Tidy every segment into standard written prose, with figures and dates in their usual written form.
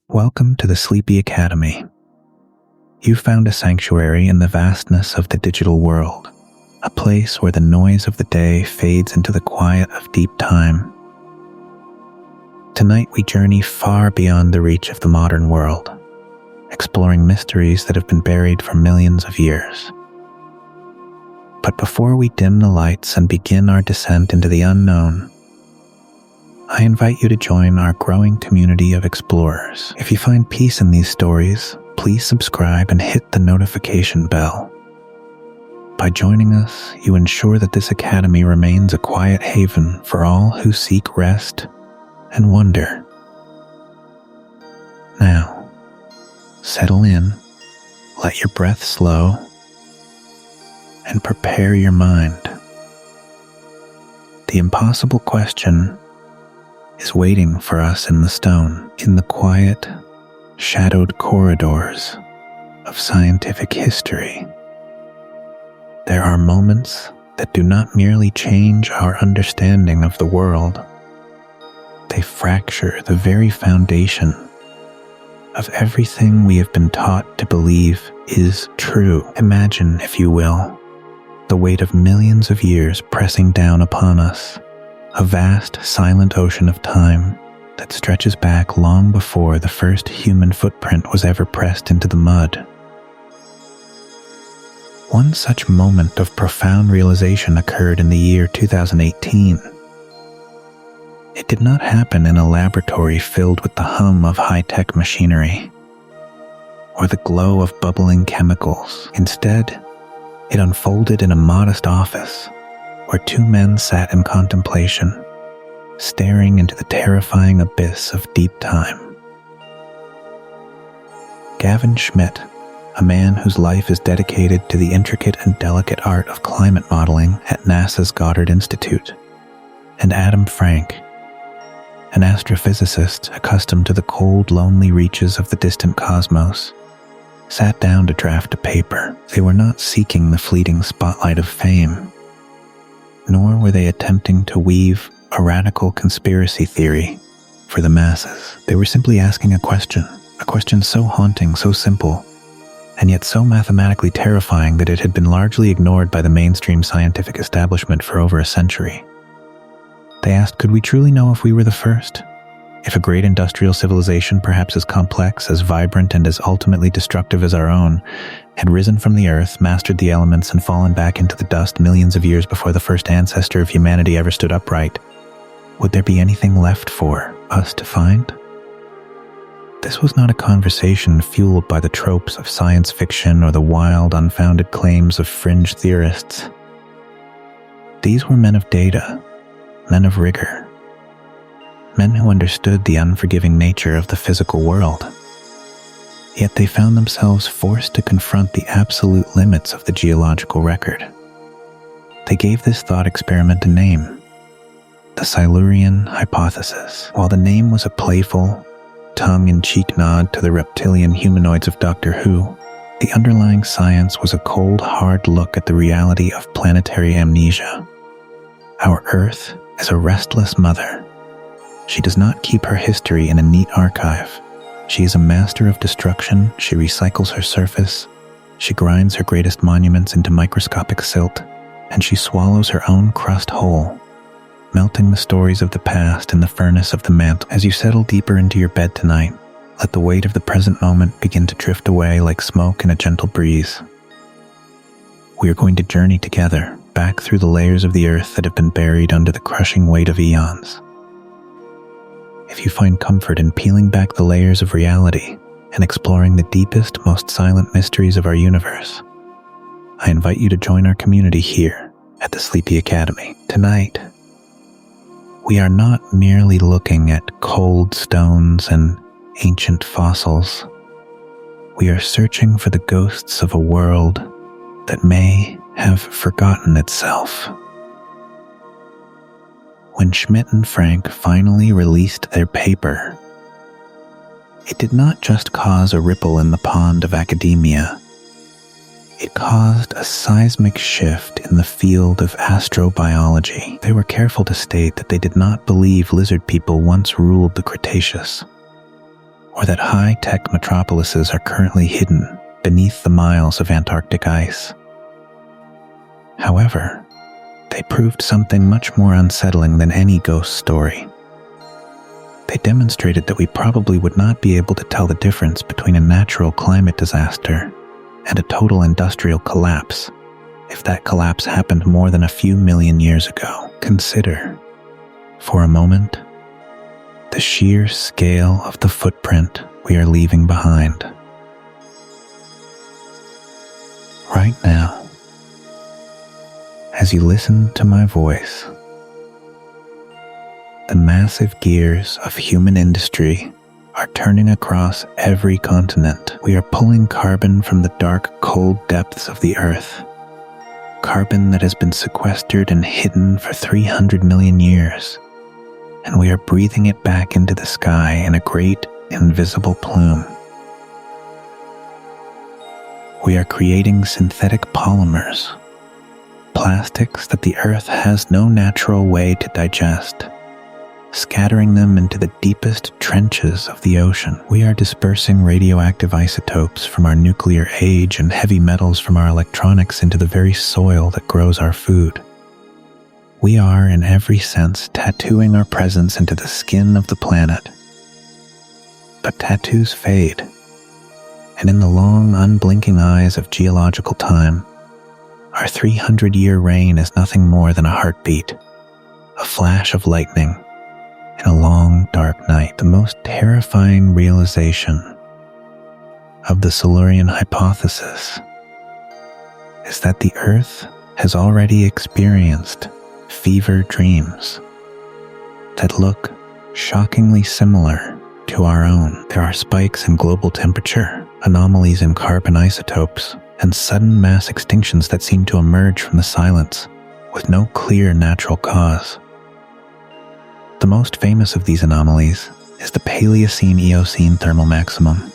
Welcome to the Sleepy Academy. You found a sanctuary in the vastness of the digital world, a place where the noise of the day fades into the quiet of deep time. Tonight we journey far beyond the reach of the modern world, exploring mysteries that have been buried for millions of years. But before we dim the lights and begin our descent into the unknown, I invite you to join our growing community of explorers. If you find peace in these stories, please subscribe and hit the notification bell. By joining us, you ensure that this academy remains a quiet haven for all who seek rest and wonder. Now, settle in, let your breath slow, and prepare your mind. The impossible question is waiting for us in the stone, in the quiet, shadowed corridors of scientific history. There are moments that do not merely change our understanding of the world, they fracture the very foundation of everything we have been taught to believe is true. Imagine, if you will, the weight of millions of years pressing down upon us, a vast, silent ocean of time that stretches back long before the first human footprint was ever pressed into the mud. One such moment of profound realization occurred in the year 2018. It did not happen in a laboratory filled with the hum of high-tech machinery or the glow of bubbling chemicals. Instead, it unfolded in a modest office where two men sat in contemplation, staring into the terrifying abyss of deep time. Gavin Schmidt, a man whose life is dedicated to the intricate and delicate art of climate modeling at NASA's Goddard Institute, and Adam Frank, an astrophysicist accustomed to the cold, lonely reaches of the distant cosmos, sat down to draft a paper. They were not seeking the fleeting spotlight of fame, nor were they attempting to weave a radical conspiracy theory for the masses. They were simply asking a question so haunting, so simple, and yet so mathematically terrifying that it had been largely ignored by the mainstream scientific establishment for over a century. They asked, could we truly know if we were the first? If a great industrial civilization, perhaps as complex, as vibrant, and as ultimately destructive as our own, had risen from the earth, mastered the elements, and fallen back into the dust millions of years before the first ancestor of humanity ever stood upright, would there be anything left for us to find? This was not a conversation fueled by the tropes of science fiction or the wild, unfounded claims of fringe theorists. These were men of data, men of rigor, men who understood the unforgiving nature of the physical world. Yet they found themselves forced to confront the absolute limits of the geological record. They gave this thought experiment a name, the Silurian hypothesis. While the name was a playful, tongue-in-cheek nod to the reptilian humanoids of Doctor Who, the underlying science was a cold, hard look at the reality of planetary amnesia. Our Earth is a restless mother. She does not keep her history in a neat archive. She is a master of destruction. She recycles her surface. She grinds her greatest monuments into microscopic silt, and she swallows her own crust whole, melting the stories of the past in the furnace of the mantle. As you settle deeper into your bed tonight, let the weight of the present moment begin to drift away like smoke in a gentle breeze. We are going to journey together back through the layers of the earth that have been buried under the crushing weight of eons. If you find comfort in peeling back the layers of reality and exploring the deepest, most silent mysteries of our universe, I invite you to join our community here at the Sleepy Academy. Tonight, we are not merely looking at cold stones and ancient fossils. We are searching for the ghosts of a world that may have forgotten itself. When Schmidt and Frank finally released their paper, it did not just cause a ripple in the pond of academia. It caused a seismic shift in the field of astrobiology. They were careful to state that they did not believe lizard people once ruled the Cretaceous, or that high-tech metropolises are currently hidden beneath the miles of Antarctic ice. However, they proved something much more unsettling than any ghost story. They demonstrated that we probably would not be able to tell the difference between a natural climate disaster and a total industrial collapse if that collapse happened more than a few million years ago. Consider, for a moment, the sheer scale of the footprint we are leaving behind. Right now, as you listen to my voice, the massive gears of human industry are turning across every continent. We are pulling carbon from the dark, cold depths of the earth. Carbon that has been sequestered and hidden for 300 million years. And we are breathing it back into the sky in a great, invisible plume. We are creating synthetic polymers, plastics that the earth has no natural way to digest, scattering them into the deepest trenches of the ocean. We are dispersing radioactive isotopes from our nuclear age and heavy metals from our electronics into the very soil that grows our food. We are, in every sense, tattooing our presence into the skin of the planet. But tattoos fade, and in the long, unblinking eyes of geological time, our 300-year reign is nothing more than a heartbeat, a flash of lightning, in a long, dark night. The most terrifying realization of the Silurian hypothesis is that the Earth has already experienced fever dreams that look shockingly similar to our own. There are spikes in global temperature, anomalies in carbon isotopes, and sudden mass extinctions that seem to emerge from the silence with no clear natural cause. The most famous of these anomalies is the Paleocene-Eocene thermal maximum.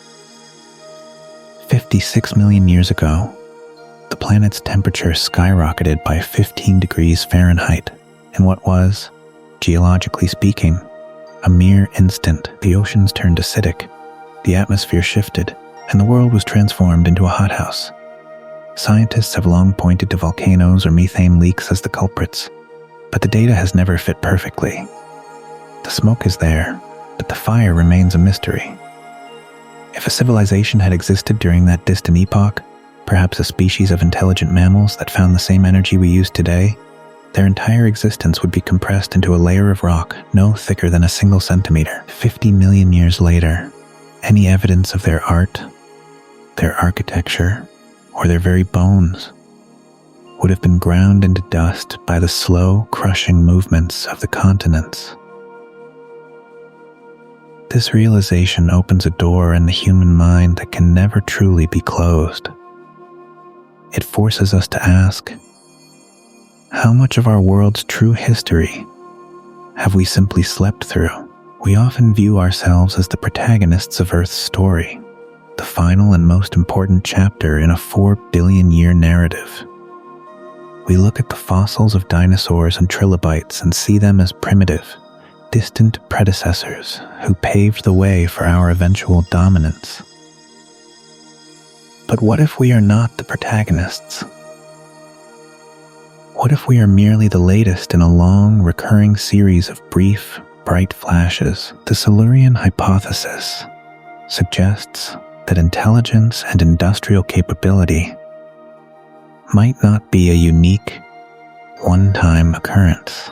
56 million years ago, the planet's temperature skyrocketed by 15 degrees Fahrenheit in what was, geologically speaking, a mere instant. The oceans turned acidic, the atmosphere shifted, and the world was transformed into a hothouse. Scientists have long pointed to volcanoes or methane leaks as the culprits, but the data has never fit perfectly. The smoke is there, but the fire remains a mystery. If a civilization had existed during that distant epoch, perhaps a species of intelligent mammals that found the same energy we use today, their entire existence would be compressed into a layer of rock no thicker than a single centimeter. 50 million years later, any evidence of their art, their architecture, or their very bones would have been ground into dust by the slow, crushing movements of the continents. This realization opens a door in the human mind that can never truly be closed. It forces us to ask, how much of our world's true history have we simply slept through? We often view ourselves as the protagonists of Earth's story, the final and most important chapter in a 4 billion-year narrative. We look at the fossils of dinosaurs and trilobites and see them as primitive, distant predecessors who paved the way for our eventual dominance. But what if we are not the protagonists? What if we are merely the latest in a long, recurring series of brief, bright flashes? The Silurian hypothesis suggests that intelligence and industrial capability might not be a unique, one-time occurrence.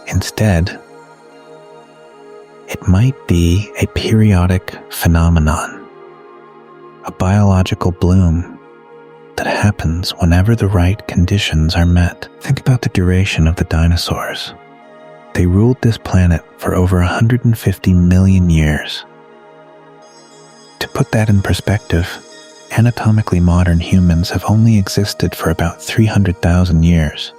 Instead, it might be a periodic phenomenon, a biological bloom that happens whenever the right conditions are met. Think about the duration of the dinosaurs. They ruled this planet for over 150 million years. To put that in perspective, anatomically modern humans have only existed for about 300,000 years.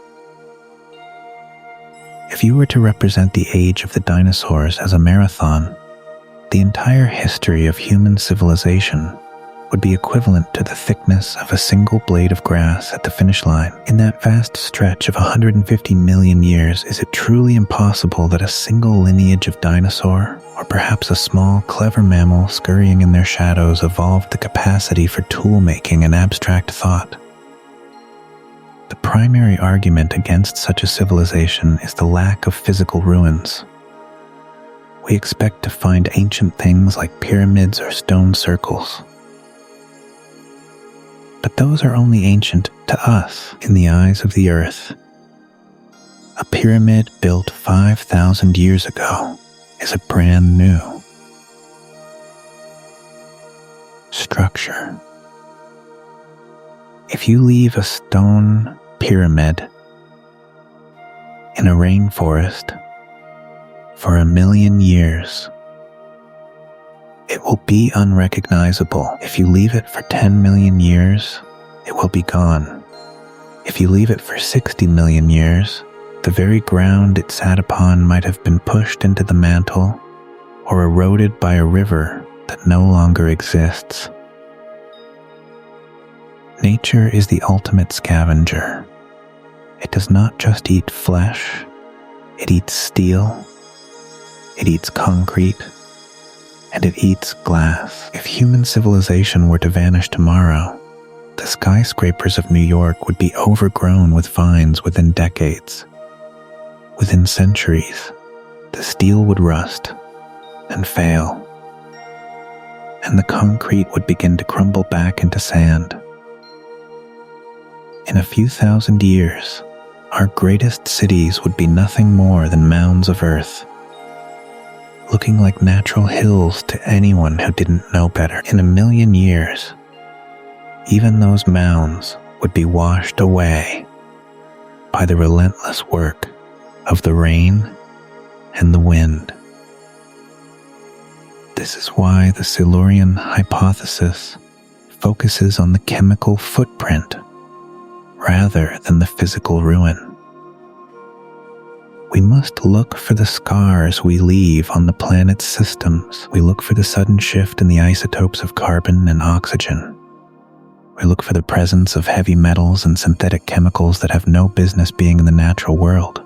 If you were to represent the age of the dinosaurs as a marathon, the entire history of human civilization would be equivalent to the thickness of a single blade of grass at the finish line. In that vast stretch of 150 million years, is it truly impossible that a single lineage of dinosaur, or perhaps a small, clever mammal scurrying in their shadows, evolved the capacity for tool-making and abstract thought? The primary argument against such a civilization is the lack of physical ruins. We expect to find ancient things like pyramids or stone circles. But those are only ancient to us in the eyes of the earth. A pyramid built 5,000 years ago is a brand new structure. If you leave a stone pyramid in a rainforest for 1,000,000 years, it will be unrecognizable. If you leave it for 10 million years, it will be gone. If you leave it for 60 million years, the very ground it sat upon might have been pushed into the mantle or eroded by a river that no longer exists. Nature is the ultimate scavenger. It does not just eat flesh, it eats steel, it eats concrete, and it eats glass. If human civilization were to vanish tomorrow, the skyscrapers of New York would be overgrown with vines within decades. Within centuries, the steel would rust and fail, and the concrete would begin to crumble back into sand. In a few thousand years, our greatest cities would be nothing more than mounds of earth, looking like natural hills to anyone who didn't know better. In 1,000,000 years, even those mounds would be washed away by the relentless work of the rain and the wind. This is why the Silurian hypothesis focuses on the chemical footprint rather than the physical ruin. We must look for the scars we leave on the planet's systems. We look for the sudden shift in the isotopes of carbon and oxygen. We look for the presence of heavy metals and synthetic chemicals that have no business being in the natural world.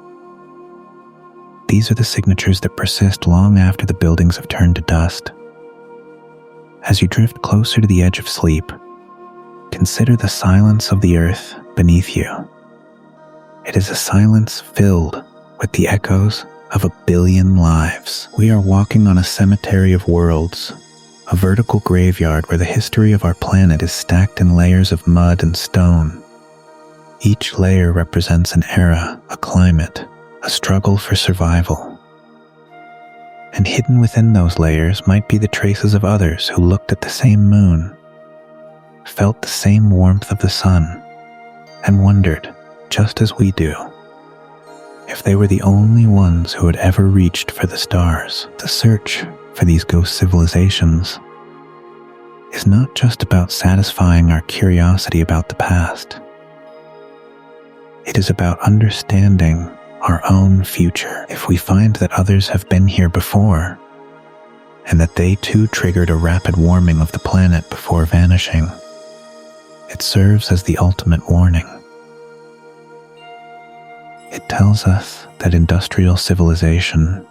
These are the signatures that persist long after the buildings have turned to dust. As you drift closer to the edge of sleep, consider the silence of the earth beneath you. It is a silence filled with the echoes of 1,000,000,000 lives. We are walking on a cemetery of worlds, a vertical graveyard where the history of our planet is stacked in layers of mud and stone. Each layer represents an era, a climate, a struggle for survival. And hidden within those layers might be the traces of others who looked at the same moon, felt the same warmth of the sun, and wondered, just as we do, if they were the only ones who had ever reached for the stars. The search for these ghost civilizations is not just about satisfying our curiosity about the past. It is about understanding our own future. If we find that others have been here before, and that they too triggered a rapid warming of the planet before vanishing, it serves as the ultimate warning. It tells us that industrial civilization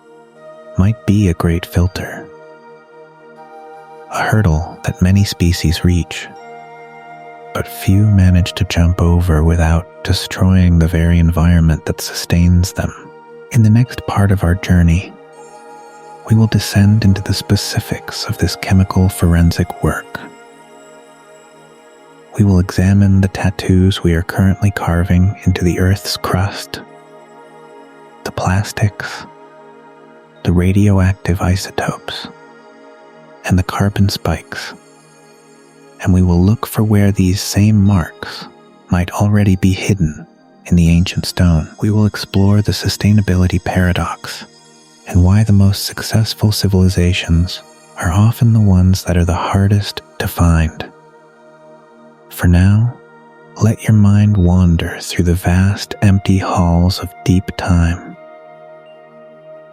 might be a great filter, a hurdle that many species reach, but few manage to jump over without destroying the very environment that sustains them. In the next part of our journey, we will descend into the specifics of this chemical forensic work. We will examine the tattoos we are currently carving into the Earth's crust, the plastics, the radioactive isotopes, and the carbon spikes, and we will look for where these same marks might already be hidden in the ancient stone. We will explore the sustainability paradox and why the most successful civilizations are often the ones that are the hardest to find. For now, let your mind wander through the vast, empty halls of deep time.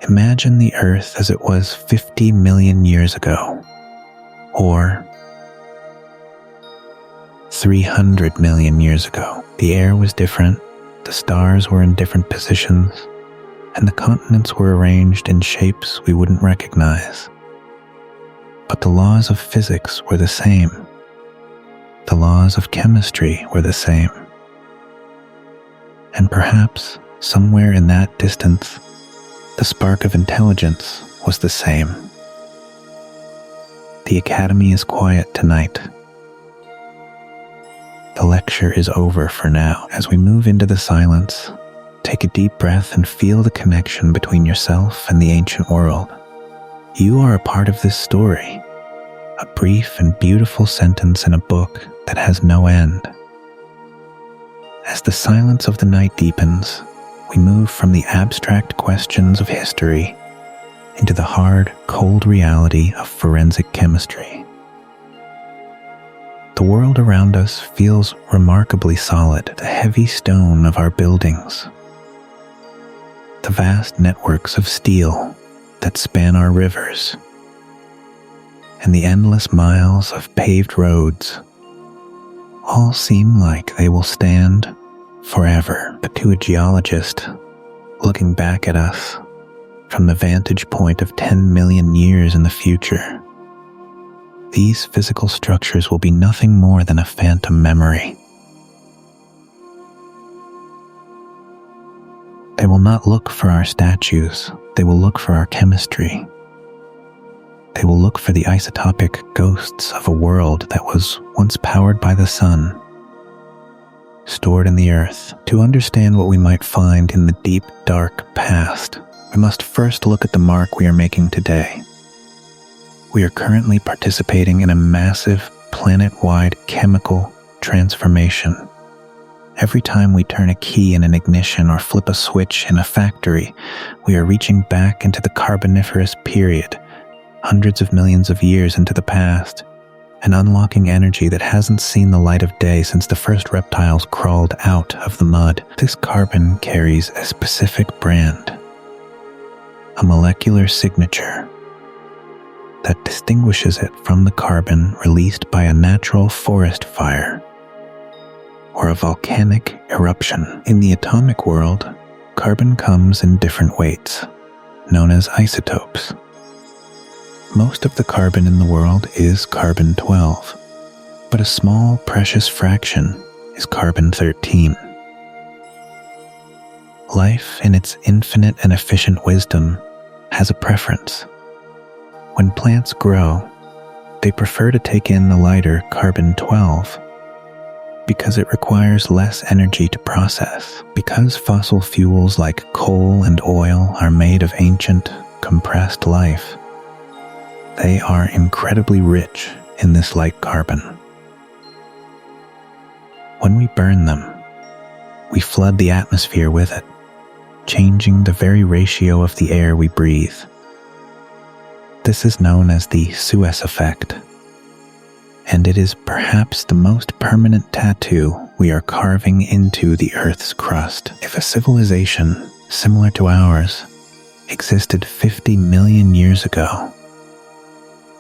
Imagine the Earth as it was 50 million years ago, or 300 million years ago. The air was different, the stars were in different positions, and the continents were arranged in shapes we wouldn't recognize. But the laws of physics were the same. The laws of chemistry were the same. And perhaps, somewhere in that distance, the spark of intelligence was the same. The Academy is quiet tonight. The lecture is over for now. As we move into the silence, take a deep breath and feel the connection between yourself and the ancient world. You are a part of this story, a brief and beautiful sentence in a book that has no end. As the silence of the night deepens, we move from the abstract questions of history into the hard, cold reality of forensic chemistry. The world around us feels remarkably solid, the heavy stone of our buildings, the vast networks of steel that span our rivers, and the endless miles of paved roads all seem like they will stand forever. But to a geologist looking back at us from the vantage point of 10 million years in the future, these physical structures will be nothing more than a phantom memory. They will not look for our statues, they will look for our chemistry. They will look for the isotopic ghosts of a world that was once powered by the sun, stored in the earth. To understand what we might find in the deep, dark past, we must first look at the mark we are making today. We are currently participating in a massive, planet-wide chemical transformation. Every time we turn a key in an ignition or flip a switch in a factory, we are reaching back into the Carboniferous period, hundreds of millions of years into the past, and unlocking energy that hasn't seen the light of day since the first reptiles crawled out of the mud. This carbon carries a specific brand, a molecular signature that distinguishes it from the carbon released by a natural forest fire or a volcanic eruption. In the atomic world, carbon comes in different weights, known as isotopes. Most of the carbon in the world is carbon-12, but a small precious fraction is carbon-13. Life, in its infinite and efficient wisdom, has a preference. When plants grow, they prefer to take in the lighter carbon-12 because it requires less energy to process. Because fossil fuels like coal and oil are made of ancient, compressed life, they are incredibly rich in this light carbon. When we burn them, we flood the atmosphere with it, changing the very ratio of the air we breathe. This is known as the Suez effect, and it is perhaps the most permanent tattoo we are carving into the Earth's crust. If a civilization similar to ours existed 50 million years ago,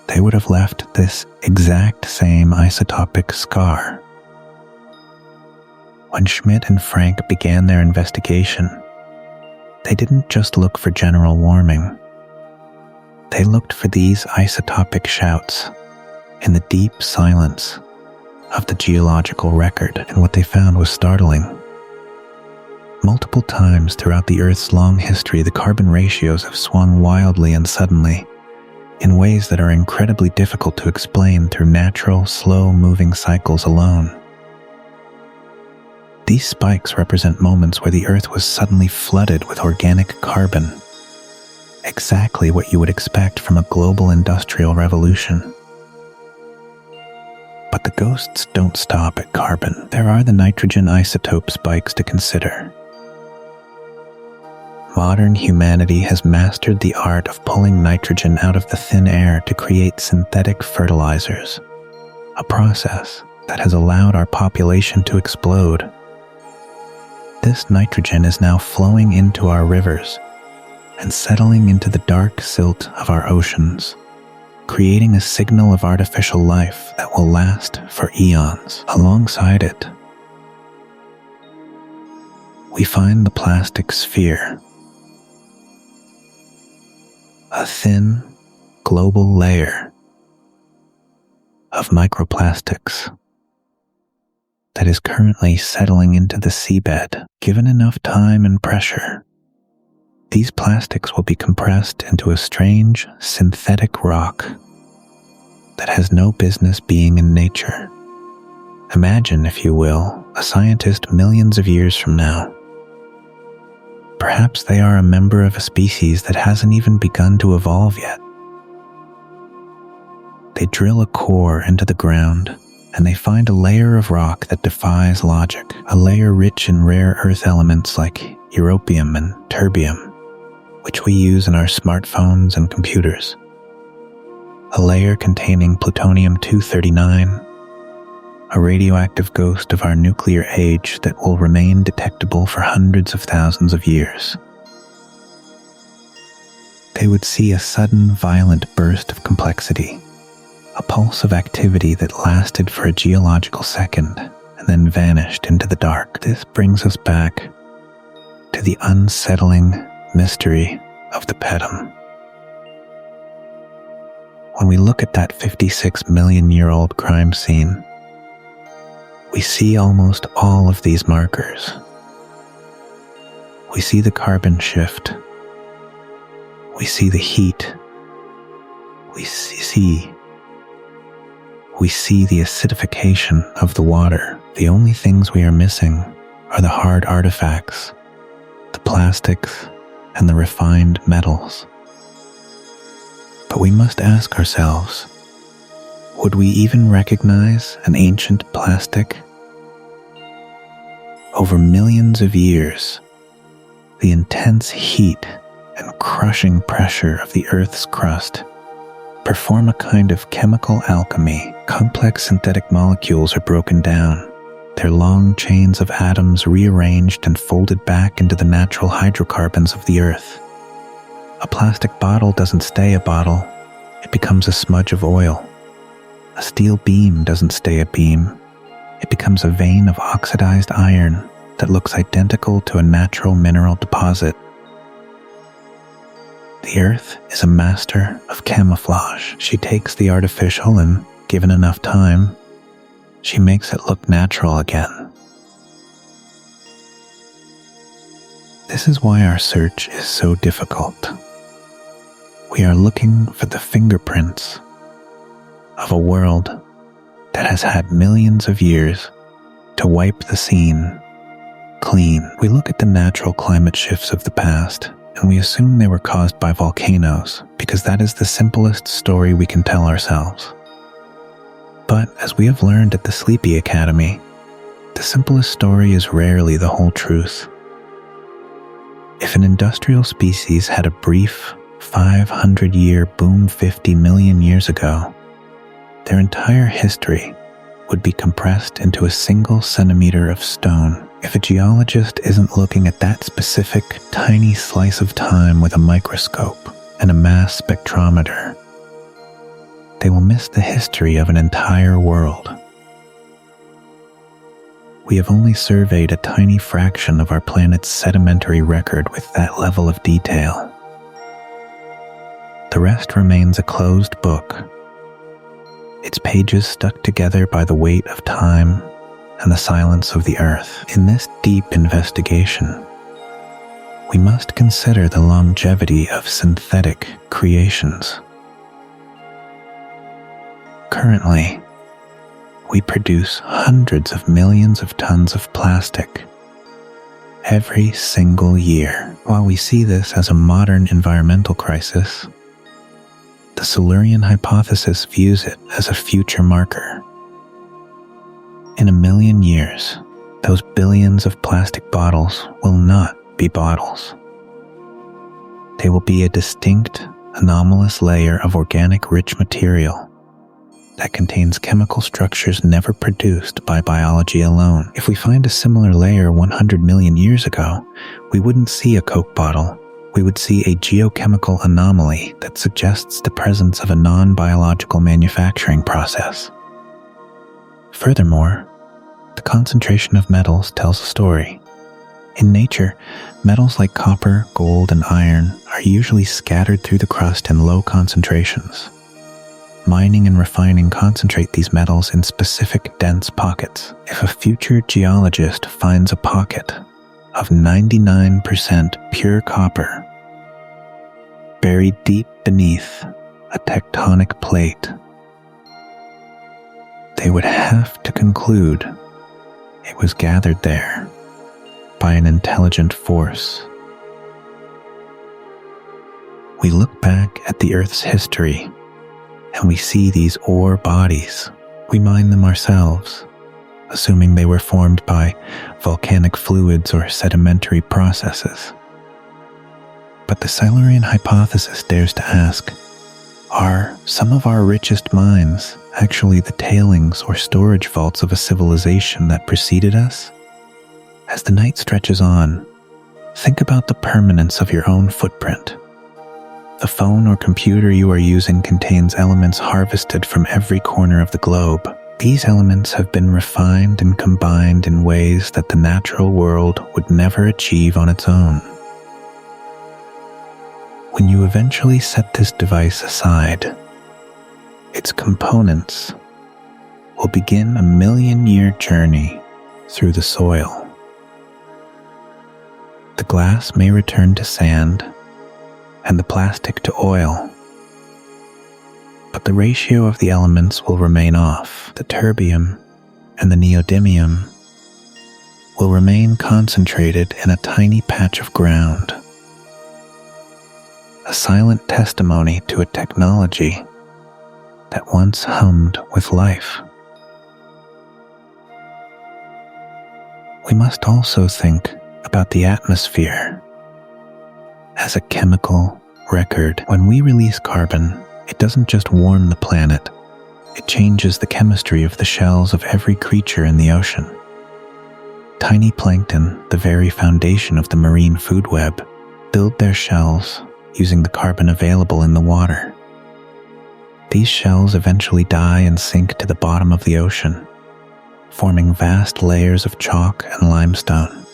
they would have left this exact same isotopic scar. When Schmidt and Frank began their investigation, they didn't just look for general warming. They looked for these isotopic shouts in the deep silence of the geological record, and what they found was startling. Multiple times throughout the Earth's long history, the carbon ratios have swung wildly and suddenly, in ways that are incredibly difficult to explain through natural, slow-moving cycles alone. These spikes represent moments where the Earth was suddenly flooded with organic carbon, exactly what you would expect from a global industrial revolution. But the ghosts don't stop at carbon. There are the nitrogen isotope spikes to consider. Modern humanity has mastered the art of pulling nitrogen out of the thin air to create synthetic fertilizers, a process that has allowed our population to explode. This nitrogen is now flowing into our rivers and settling into the dark silt of our oceans, creating a signal of artificial life that will last for eons. Alongside it, we find the plastic sphere, a thin, global layer of microplastics that is currently settling into the seabed. Given enough time and pressure, these plastics will be compressed into a strange synthetic rock that has no business being in nature. Imagine, if you will, a scientist millions of years from now. Perhaps they are a member of a species that hasn't even begun to evolve yet. They drill a core into the ground, and they find a layer of rock that defies logic, a layer rich in rare earth elements like europium and terbium, which we use in our smartphones and computers. A layer containing plutonium-239, a radioactive ghost of our nuclear age that will remain detectable for hundreds of thousands of years. They would see a sudden, violent burst of complexity, a pulse of activity that lasted for a geological second and then vanished into the dark. This brings us back to the unsettling mystery of the Pedum. When we look at that 56-million-year-old crime scene, we see almost all of these markers. We see the carbon shift. We see the heat. We see the acidification of the water. The only things we are missing are the hard artifacts, the plastics, and the refined metals. But we must ask ourselves, would we even recognize an ancient plastic? Over millions of years, the intense heat and crushing pressure of the Earth's crust perform a kind of chemical alchemy. Complex synthetic molecules are broken down, their long chains of atoms rearranged and folded back into the natural hydrocarbons of the Earth. A plastic bottle doesn't stay a bottle, it becomes a smudge of oil. A steel beam doesn't stay a beam, it becomes a vein of oxidized iron that looks identical to a natural mineral deposit. The Earth is a master of camouflage. She takes the artificial and, given enough time, she makes it look natural again. This is why our search is so difficult. We are looking for the fingerprints of a world that has had millions of years to wipe the scene clean. We look at the natural climate shifts of the past, and we assume they were caused by volcanoes because that is the simplest story we can tell ourselves. But as we have learned at the Sleepy Academy, the simplest story is rarely the whole truth. If an industrial species had a brief 500-year boom 50 million years ago, their entire history would be compressed into a single centimeter of stone. If a geologist isn't looking at that specific tiny slice of time with a microscope and a mass spectrometer, they will miss the history of an entire world. We have only surveyed a tiny fraction of our planet's sedimentary record with that level of detail. The rest remains a closed book, its pages stuck together by the weight of time and the silence of the earth. In this deep investigation, we must consider the longevity of synthetic creations. Currently, we produce hundreds of millions of tons of plastic every single year. While we see this as a modern environmental crisis, the Silurian hypothesis views it as a future marker. In a million years, those billions of plastic bottles will not be bottles. They will be a distinct, anomalous layer of organic rich material that contains chemical structures never produced by biology alone. If we find a similar layer 100 million years ago, we wouldn't see a Coke bottle, we would see a geochemical anomaly that suggests the presence of a non-biological manufacturing process. Furthermore, the concentration of metals tells a story. In nature, metals like copper, gold, and iron are usually scattered through the crust in low concentrations. Mining and refining concentrate these metals in specific dense pockets. If a future geologist finds a pocket of 99% pure copper buried deep beneath a tectonic plate, they would have to conclude it was gathered there by an intelligent force. We look back at the Earth's history and we see these ore bodies. We mine them ourselves, assuming they were formed by volcanic fluids or sedimentary processes. But the Silurian hypothesis dares to ask, are some of our richest mines actually the tailings or storage vaults of a civilization that preceded us? As the night stretches on, think about the permanence of your own footprint. The phone or computer you are using contains elements harvested from every corner of the globe. These elements have been refined and combined in ways that the natural world would never achieve on its own. When you eventually set this device aside, its components will begin a million-year journey through the soil. The glass may return to sand and the plastic to oil, but the ratio of the elements will remain off. The terbium and the neodymium will remain concentrated in a tiny patch of ground, a silent testimony to a technology that once hummed with life. We must also think about the atmosphere as a chemical record. When we release carbon, it doesn't just warm the planet, it changes the chemistry of the shells of every creature in the ocean. Tiny plankton, the very foundation of the marine food web, build their shells using the carbon available in the water. These shells eventually die and sink to the bottom of the ocean, forming vast layers of chalk and limestone.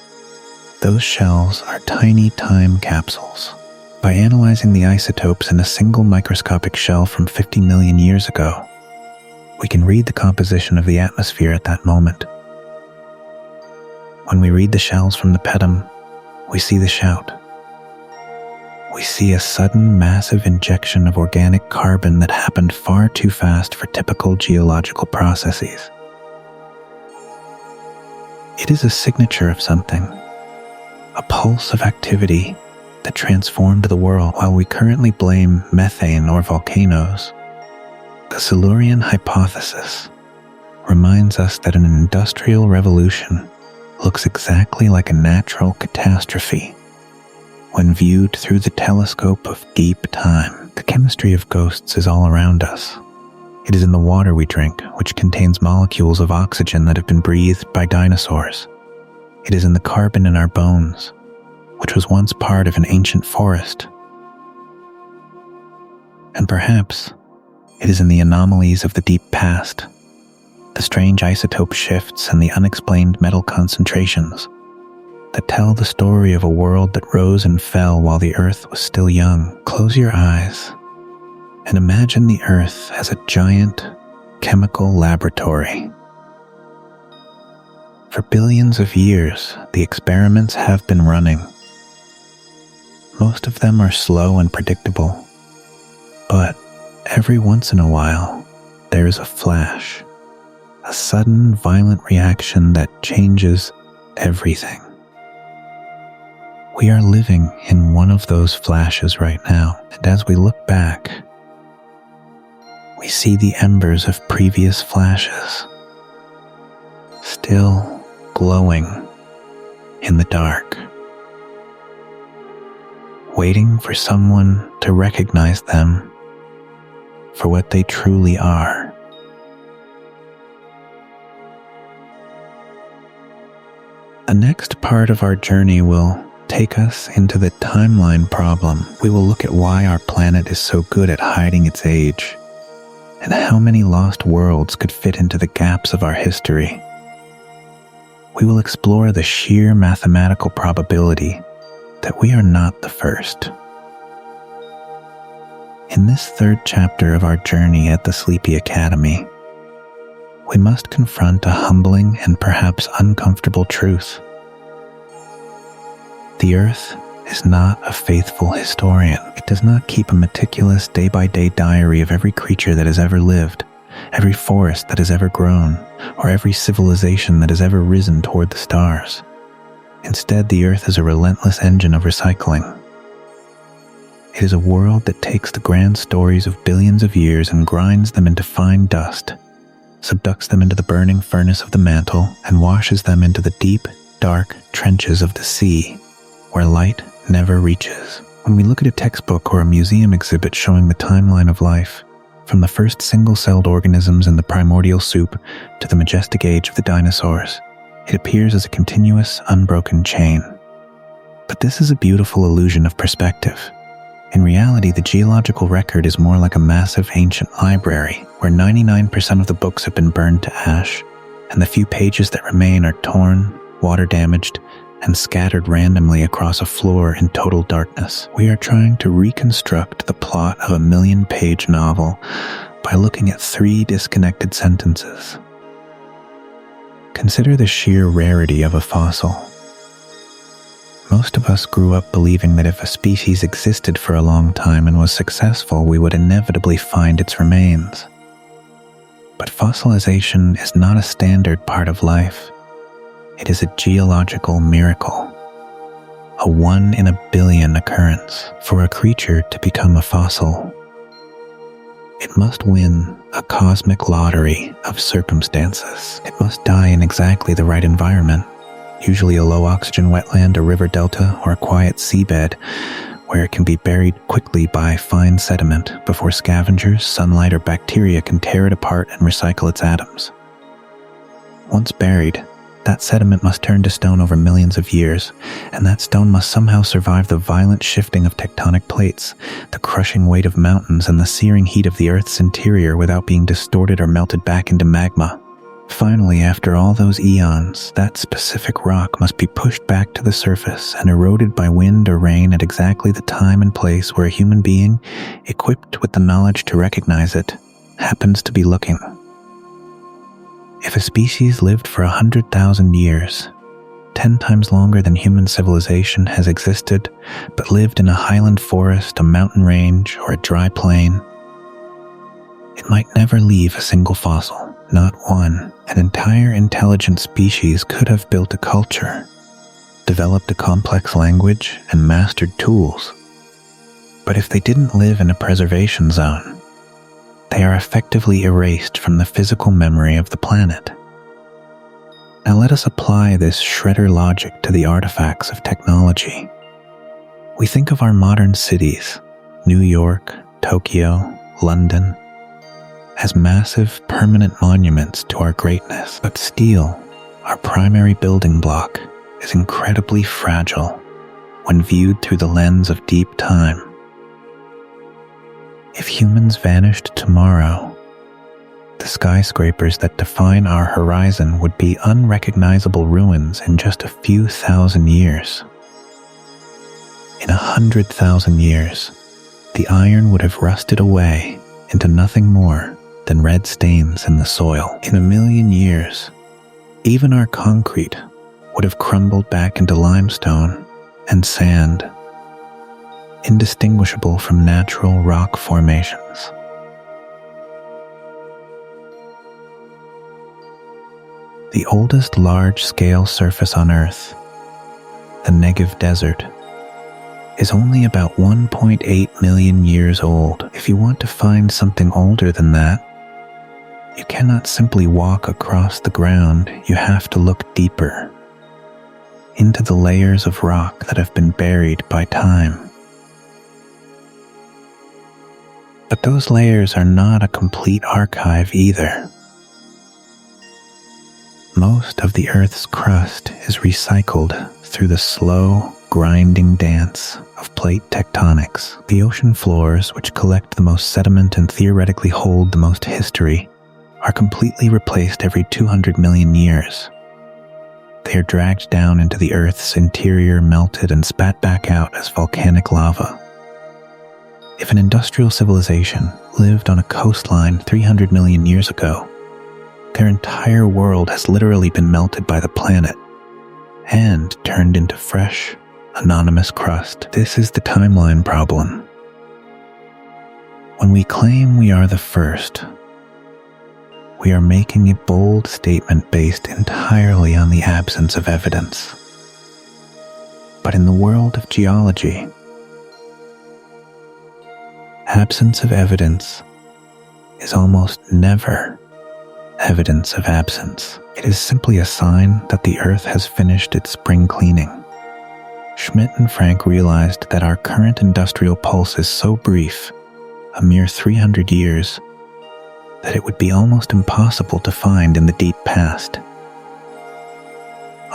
Those shells are tiny time capsules. By analyzing the isotopes in a single microscopic shell from 50 million years ago, we can read the composition of the atmosphere at that moment. When we read the shells from the pedum, we see the shout. We see a sudden, massive injection of organic carbon that happened far too fast for typical geological processes. It is a signature of something, a pulse of activity that transformed the world. While we currently blame methane or volcanoes, the Silurian hypothesis reminds us that an industrial revolution looks exactly like a natural catastrophe when viewed through the telescope of deep time. The chemistry of ghosts is all around us. It is in the water we drink, which contains molecules of oxygen that have been breathed by dinosaurs. It is in the carbon in our bones, which was once part of an ancient forest. And perhaps it is in the anomalies of the deep past, the strange isotope shifts and the unexplained metal concentrations that tell the story of a world that rose and fell while the earth was still young. Close your eyes and imagine the earth as a giant chemical laboratory. For billions of years, the experiments have been running. Most of them are slow and predictable, but every once in a while, there is a flash, a sudden violent reaction that changes everything. We are living in one of those flashes right now, and as we look back, we see the embers of previous flashes, still glowing in the dark, waiting for someone to recognize them for what they truly are. The next part of our journey will take us into the timeline problem. We will look at why our planet is so good at hiding its age, and how many lost worlds could fit into the gaps of our history. We will explore the sheer mathematical probability that we are not the first. In this third chapter of our journey at the Sleepy Academy, we must confront a humbling and perhaps uncomfortable truth. The Earth is not a faithful historian. It does not keep a meticulous day-by-day diary of every creature that has ever lived, every forest that has ever grown, or every civilization that has ever risen toward the stars. Instead, the Earth is a relentless engine of recycling. It is a world that takes the grand stories of billions of years and grinds them into fine dust, subducts them into the burning furnace of the mantle, and washes them into the deep, dark trenches of the sea, where light never reaches. When we look at a textbook or a museum exhibit showing the timeline of life, from the first single-celled organisms in the primordial soup to the majestic age of the dinosaurs, it appears as a continuous, unbroken chain. But this is a beautiful illusion of perspective. In reality, the geological record is more like a massive ancient library, where 99% of the books have been burned to ash, and the few pages that remain are torn, water-damaged, and scattered randomly across a floor in total darkness. We are trying to reconstruct the plot of a million-page novel by looking at 3 disconnected sentences. Consider the sheer rarity of a fossil. Most of us grew up believing that if a species existed for a long time and was successful, we would inevitably find its remains. But fossilization is not a standard part of life. It is a geological miracle, a 1 in a billion occurrence. For a creature to become a fossil, it must win a cosmic lottery of circumstances. It must die in exactly the right environment, usually a low-oxygen wetland, a river delta, or a quiet seabed, where it can be buried quickly by fine sediment before scavengers, sunlight, or bacteria can tear it apart and recycle its atoms. Once buried, that sediment must turn to stone over millions of years, and that stone must somehow survive the violent shifting of tectonic plates, the crushing weight of mountains, and the searing heat of the Earth's interior without being distorted or melted back into magma. Finally, after all those eons, that specific rock must be pushed back to the surface and eroded by wind or rain at exactly the time and place where a human being, equipped with the knowledge to recognize it, happens to be looking. If a species lived for 100,000 years, 10 times longer than human civilization has existed, but lived in a highland forest, a mountain range, or a dry plain, it might never leave a single fossil, not one. An entire intelligent species could have built a culture, developed a complex language, and mastered tools. But if they didn't live in a preservation zone, they are effectively erased from the physical memory of the planet. Now let us apply this shredder logic to the artifacts of technology. We think of our modern cities, New York, Tokyo, London, as massive, permanent monuments to our greatness. But steel, our primary building block, is incredibly fragile when viewed through the lens of deep time. If humans vanished tomorrow, the skyscrapers that define our horizon would be unrecognizable ruins in just a few thousand years. In 100,000 years, the iron would have rusted away into nothing more than red stains in the soil. In 1,000,000 years, even our concrete would have crumbled back into limestone and sand, indistinguishable from natural rock formations. The oldest large-scale surface on Earth, the Negev Desert, is only about 1.8 million years old. If you want to find something older than that, you cannot simply walk across the ground. You have to look deeper, into the layers of rock that have been buried by time. But those layers are not a complete archive either. Most of the Earth's crust is recycled through the slow, grinding dance of plate tectonics. The ocean floors, which collect the most sediment and theoretically hold the most history, are completely replaced every 200 million years. They are dragged down into the Earth's interior, melted, and spat back out as volcanic lava. If an industrial civilization lived on a coastline 300 million years ago, their entire world has literally been melted by the planet and turned into fresh, anonymous crust. This is the timeline problem. When we claim we are the first, we are making a bold statement based entirely on the absence of evidence. But in the world of geology, absence of evidence is almost never evidence of absence. It is simply a sign that the Earth has finished its spring cleaning. Schmidt and Frank realized that our current industrial pulse is so brief, a mere 300 years, that it would be almost impossible to find in the deep past.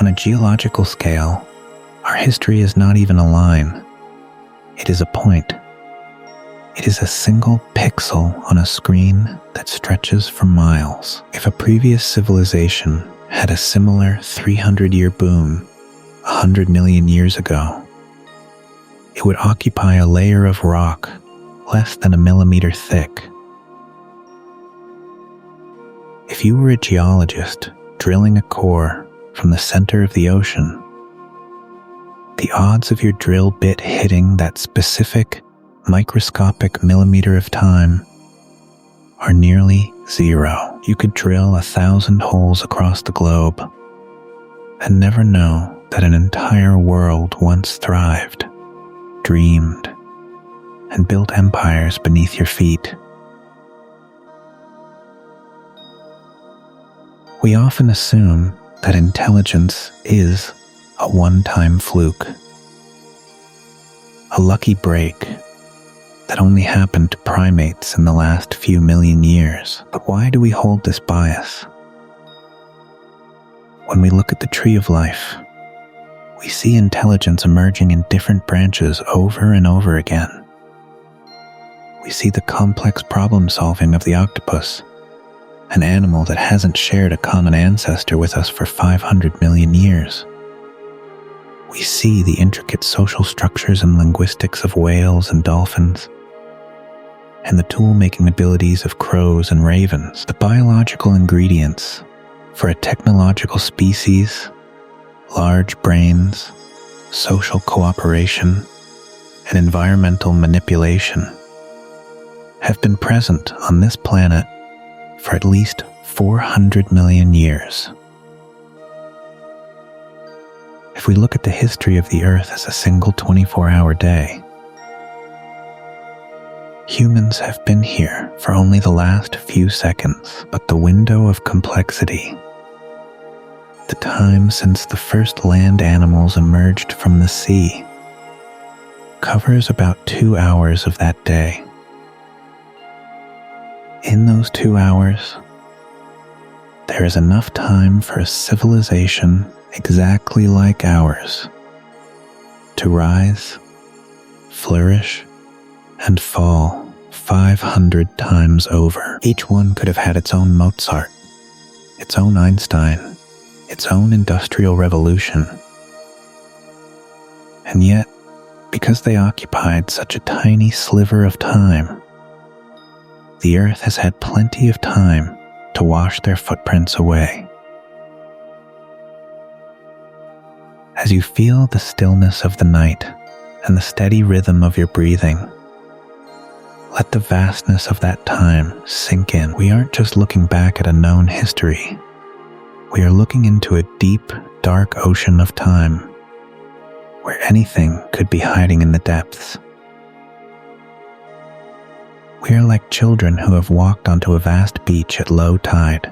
On a geological scale, our history is not even a line. It is a point. It is a single pixel on a screen that stretches for miles. If a previous civilization had a similar 300-year boom 100 million years ago, it would occupy a layer of rock less than a millimeter thick. If you were a geologist drilling a core from the center of the ocean, the odds of your drill bit hitting that specific microscopic millimeter of time are nearly zero. You could drill 1,000 holes across the globe and never know that an entire world once thrived, dreamed, and built empires beneath your feet. We often assume that intelligence is a one-time fluke, a lucky break that only happened to primates in the last few million years. But why do we hold this bias? When we look at the tree of life, we see intelligence emerging in different branches over and over again. We see the complex problem-solving of the octopus, an animal that hasn't shared a common ancestor with us for 500 million years. We see the intricate social structures and linguistics of whales and dolphins, and the tool-making abilities of crows and ravens. The biological ingredients for a technological species, large brains, social cooperation, and environmental manipulation have been present on this planet for at least 400 million years. If we look at the history of the Earth as a single 24-hour day, humans have been here for only the last few seconds, but the window of complexity, the time since the first land animals emerged from the sea, covers about 2 hours of that day. In those 2 hours, there is enough time for a civilization exactly like ours to rise, flourish, and fall 500 times over. Each one could have had its own Mozart, its own Einstein, its own industrial revolution. And yet, because they occupied such a tiny sliver of time, the Earth has had plenty of time to wash their footprints away. As you feel the stillness of the night and the steady rhythm of your breathing, let the vastness of that time sink in. We aren't just looking back at a known history. We are looking into a deep, dark ocean of time where anything could be hiding in the depths. We are like children who have walked onto a vast beach at low tide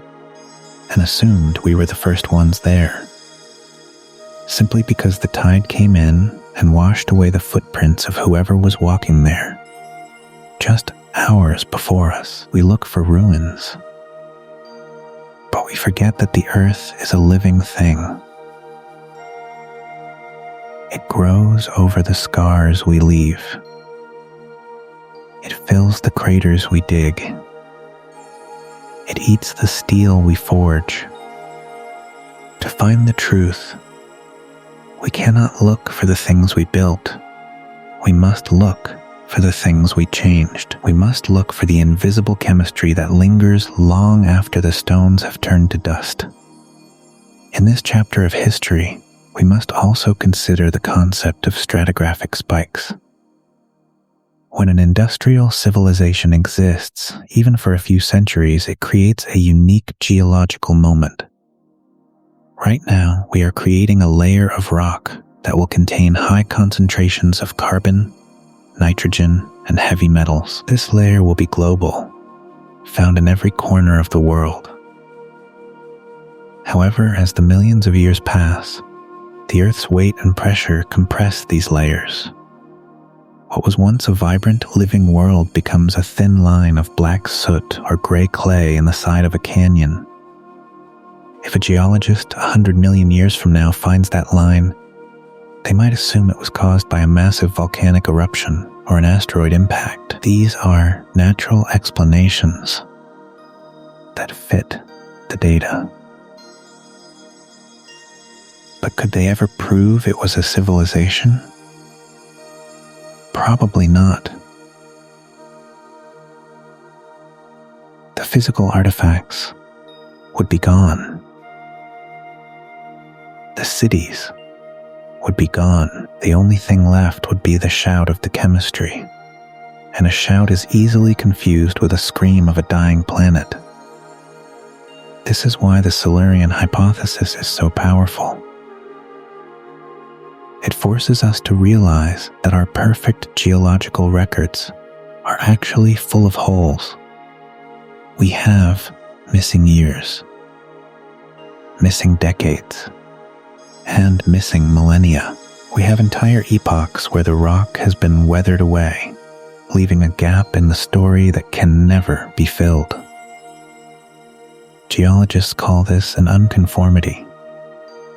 and assumed we were the first ones there, simply because the tide came in and washed away the footprints of whoever was walking there. Just hours before us, we look for ruins, but we forget that the Earth is a living thing. It grows over the scars we leave. It fills the craters we dig. It eats the steel we forge. To find the truth, we cannot look for the things we built. We must look for the things we changed. We must look for the invisible chemistry that lingers long after the stones have turned to dust. In this chapter of history, we must also consider the concept of stratigraphic spikes. When an industrial civilization exists, even for a few centuries, it creates a unique geological moment. Right now, we are creating a layer of rock that will contain high concentrations of carbon, nitrogen, and heavy metals. This layer will be global, found in every corner of the world. However, as the millions of years pass, the Earth's weight and pressure compress these layers. What was once a vibrant, living world becomes a thin line of black soot or gray clay in the side of a canyon. If a geologist 100 million years from now finds that line, they might assume it was caused by a massive volcanic eruption or an asteroid impact. These are natural explanations that fit the data. But could they ever prove it was a civilization? Probably not. The physical artifacts would be gone. The cities would be gone. The only thing left would be the shout of the chemistry, and a shout is easily confused with a scream of a dying planet. This is why the Silurian hypothesis is so powerful. It forces us to realize that our perfect geological records are actually full of holes. We have missing years, missing decades, and missing millennia. We have entire epochs where the rock has been weathered away, leaving a gap in the story that can never be filled. Geologists call this an unconformity,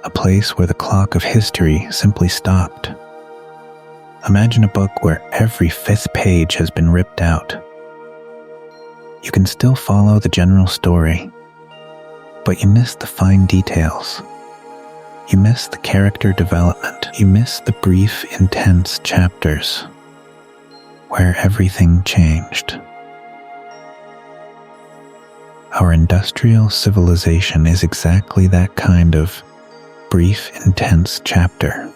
a place where the clock of history simply stopped. Imagine a book where every fifth page has been ripped out. You can still follow the general story, but you miss the fine details. You miss the character development. You miss the brief, intense chapters where everything changed. Our industrial civilization is exactly that kind of brief, intense chapter.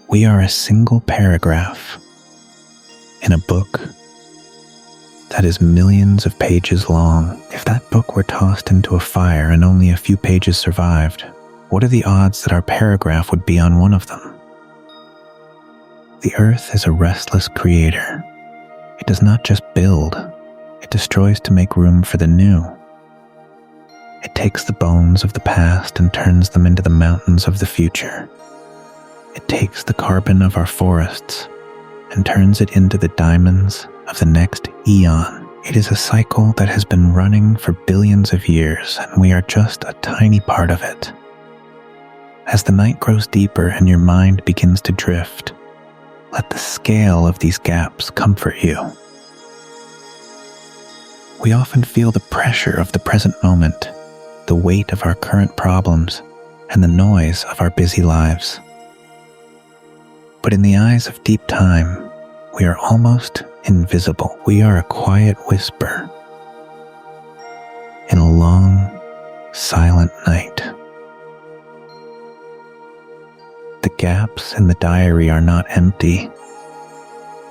We are a single paragraph in a book that is millions of pages long. If that book were tossed into a fire and only a few pages survived, what are the odds that our paragraph would be on one of them? The Earth is a restless creator. It does not just build, it destroys to make room for the new. It takes the bones of the past and turns them into the mountains of the future. It takes the carbon of our forests and turns it into the diamonds of the next eon. It is a cycle that has been running for billions of years, and we are just a tiny part of it. As the night grows deeper and your mind begins to drift, let the scale of these gaps comfort you. We often feel the pressure of the present moment, the weight of our current problems, and the noise of our busy lives. But in the eyes of deep time, we are almost invisible. We are a quiet whisper in a long, silent night. The gaps in the diary are not empty.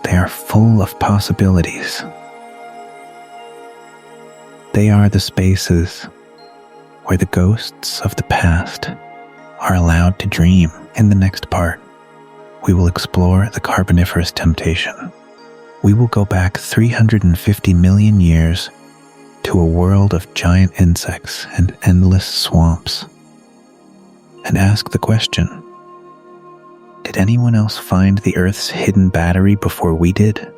They are full of possibilities. They are the spaces where the ghosts of the past are allowed to dream. In the next part, we will explore the Carboniferous temptation. We will go back 350 million years to a world of giant insects and endless swamps, and ask the question, did anyone else find the Earth's hidden battery before we did?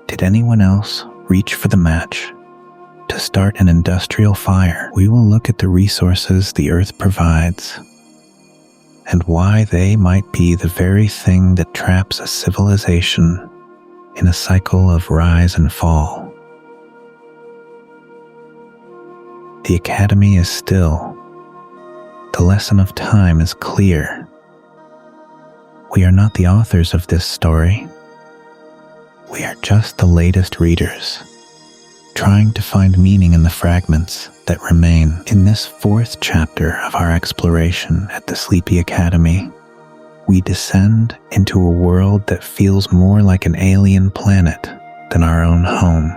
Did anyone else reach for the match to to start an industrial fire, we will look at the resources the Earth provides and why they might be the very thing that traps a civilization in a cycle of rise and fall. The Academy is still. The lesson of time is clear. We are not the authors of this story. We are just the latest readers, trying to find meaning in the fragments that remain. In this fourth chapter of our exploration at the Sleepy Academy, we descend into a world that feels more like an alien planet than our own home.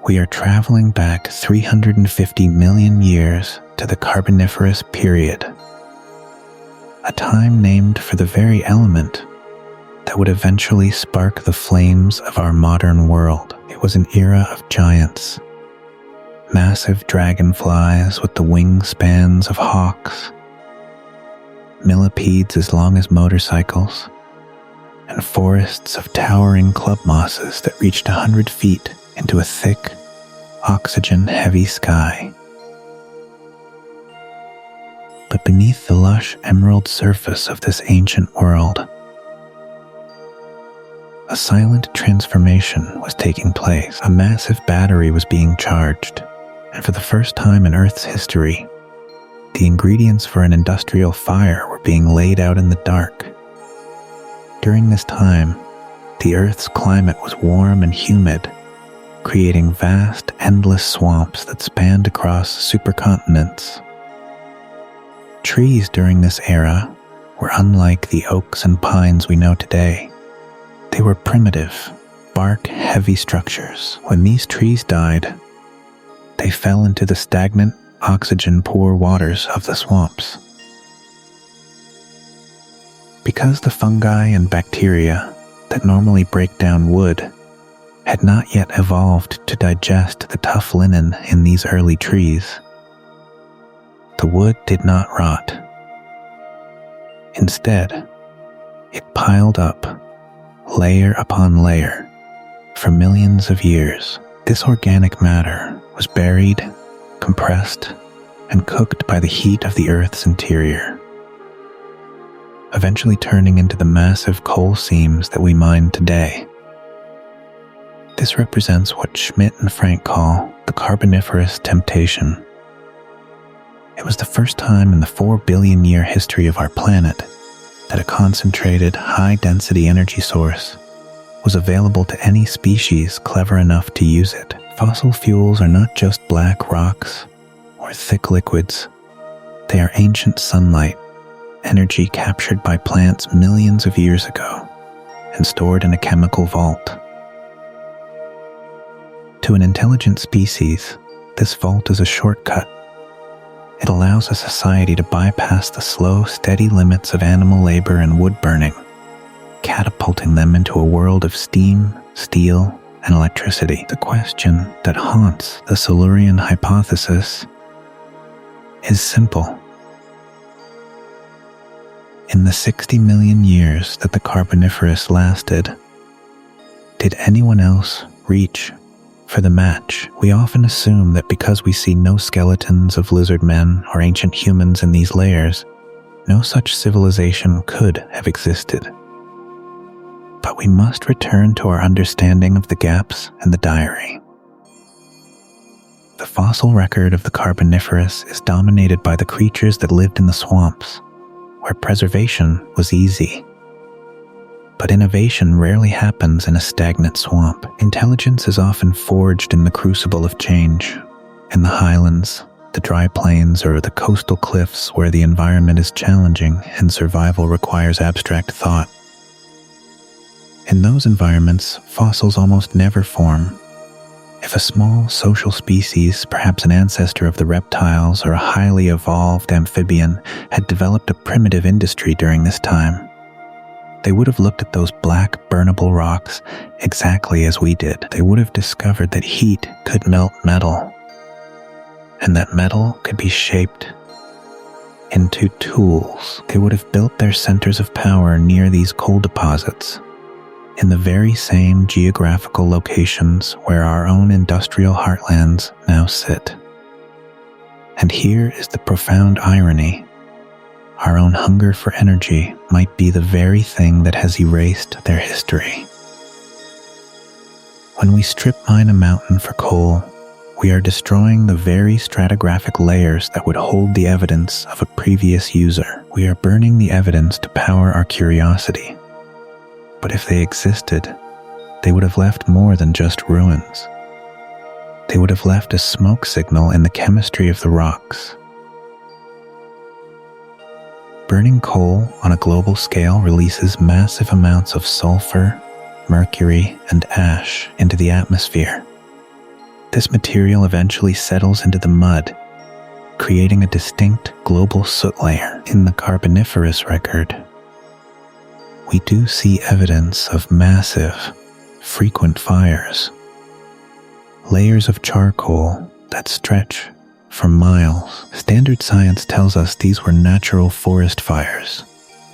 We are traveling back 350 million years to the Carboniferous period, a time named for the very element that would eventually spark the flames of our modern world. It was an era of giants, massive dragonflies with the wingspans of hawks, millipedes as long as motorcycles, and forests of towering club mosses that reached 100 feet into a thick, oxygen-heavy sky. But beneath the lush emerald surface of this ancient world, a silent transformation was taking place. A massive battery was being charged, and for the first time in Earth's history, the ingredients for an industrial fire were being laid out in the dark. During this time, the Earth's climate was warm and humid, creating vast, endless swamps that spanned across supercontinents. Trees during this era were unlike the oaks and pines we know today. They were primitive, bark-heavy structures. When these trees died, they fell into the stagnant, oxygen-poor waters of the swamps. Because the fungi and bacteria that normally break down wood had not yet evolved to digest the tough linen in these early trees, the wood did not rot. Instead, it piled up, layer upon layer, for millions of years. This organic matter was buried, compressed, and cooked by the heat of the Earth's interior, eventually turning into the massive coal seams that we mine today. This represents what Schmidt and Frank call the Carboniferous temptation. It was the first time in the 4 billion year history of our planet that a concentrated, high-density energy source was available to any species clever enough to use it. Fossil fuels are not just black rocks or thick liquids. They are ancient sunlight, energy captured by plants millions of years ago and stored in a chemical vault. To an intelligent species, this vault is a shortcut. It allows a society to bypass the slow, steady limits of animal labor and wood burning, catapulting them into a world of steam, steel, and electricity. The question that haunts the Silurian hypothesis is simple. In the 60 million years that the Carboniferous lasted, did anyone else reach for the match? We often assume that because we see no skeletons of lizard men or ancient humans in these layers, no such civilization could have existed. But we must return to our understanding of the gaps in the diary. The fossil record of the Carboniferous is dominated by the creatures that lived in the swamps, where preservation was easy. But innovation rarely happens in a stagnant swamp. Intelligence is often forged in the crucible of change, in the highlands, the dry plains, or the coastal cliffs where the environment is challenging and survival requires abstract thought. In those environments, fossils almost never form. If a small social species, perhaps an ancestor of the reptiles or a highly evolved amphibian, had developed a primitive industry during this time, they would have looked at those black, burnable rocks exactly as we did. They would have discovered that heat could melt metal, and that metal could be shaped into tools. They would have built their centers of power near these coal deposits, in the very same geographical locations where our own industrial heartlands now sit. And here is the profound irony. Our own hunger for energy might be the very thing that has erased their history. When we strip mine a mountain for coal, we are destroying the very stratigraphic layers that would hold the evidence of a previous user. We are burning the evidence to power our curiosity. But if they existed, they would have left more than just ruins. They would have left a smoke signal in the chemistry of the rocks. Burning coal on a global scale releases massive amounts of sulfur, mercury, and ash into the atmosphere. This material eventually settles into the mud, creating a distinct global soot layer. In the Carboniferous record, we do see evidence of massive, frequent fires. Layers of charcoal that stretch for miles. Standard science tells us these were natural forest fires,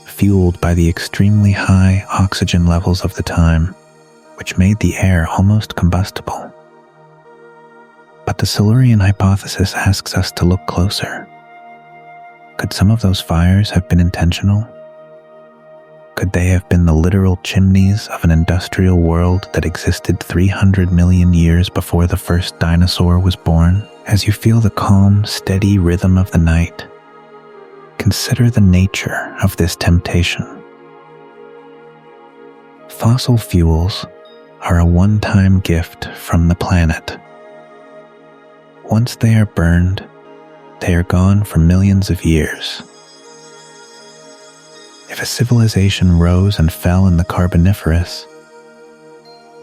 fueled by the extremely high oxygen levels of the time, which made the air almost combustible. But the Silurian hypothesis asks us to look closer. Could some of those fires have been intentional? Could they have been the literal chimneys of an industrial world that existed 300 million years before the first dinosaur was born? As you feel the calm, steady rhythm of the night, consider the nature of this temptation. Fossil fuels are a one-time gift from the planet. Once they are burned, they are gone for millions of years. If a civilization rose and fell in the Carboniferous,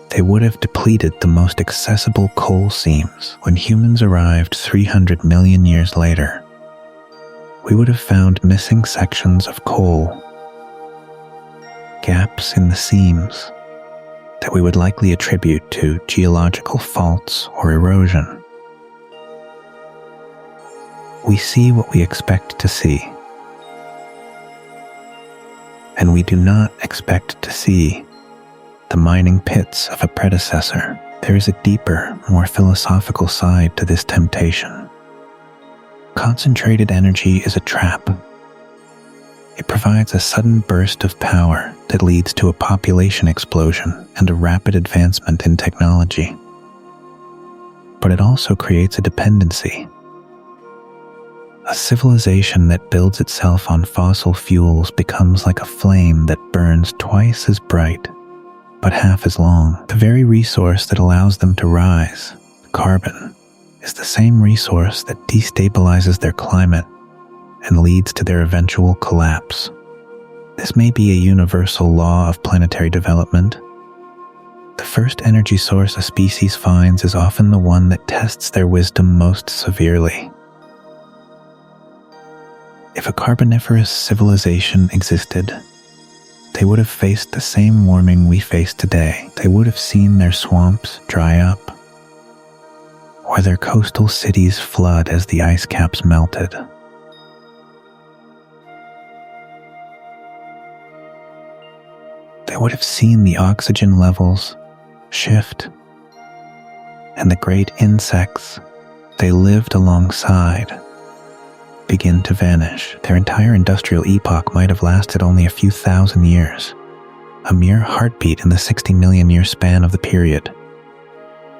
they would have depleted the most accessible coal seams. When humans arrived 300 million years later, we would have found missing sections of coal, gaps in the seams that we would likely attribute to geological faults or erosion. We see what we expect to see, and we do not expect to see the mining pits of a predecessor. There is a deeper, more philosophical side to this temptation. Concentrated energy is a trap. It provides a sudden burst of power that leads to a population explosion and a rapid advancement in technology. But it also creates a dependency. A civilization that builds itself on fossil fuels becomes like a flame that burns twice as bright, but half as long. The very resource that allows them to rise, carbon, is the same resource that destabilizes their climate and leads to their eventual collapse. This may be a universal law of planetary development. The first energy source a species finds is often the one that tests their wisdom most severely. If a Carboniferous civilization existed, they would have faced the same warming we face today. They would have seen their swamps dry up, or their coastal cities flood as the ice caps melted. They would have seen the oxygen levels shift, and the great insects they lived alongside begin to vanish. Their entire industrial epoch might have lasted only a few thousand years, a mere heartbeat in the 60 million year span of the period.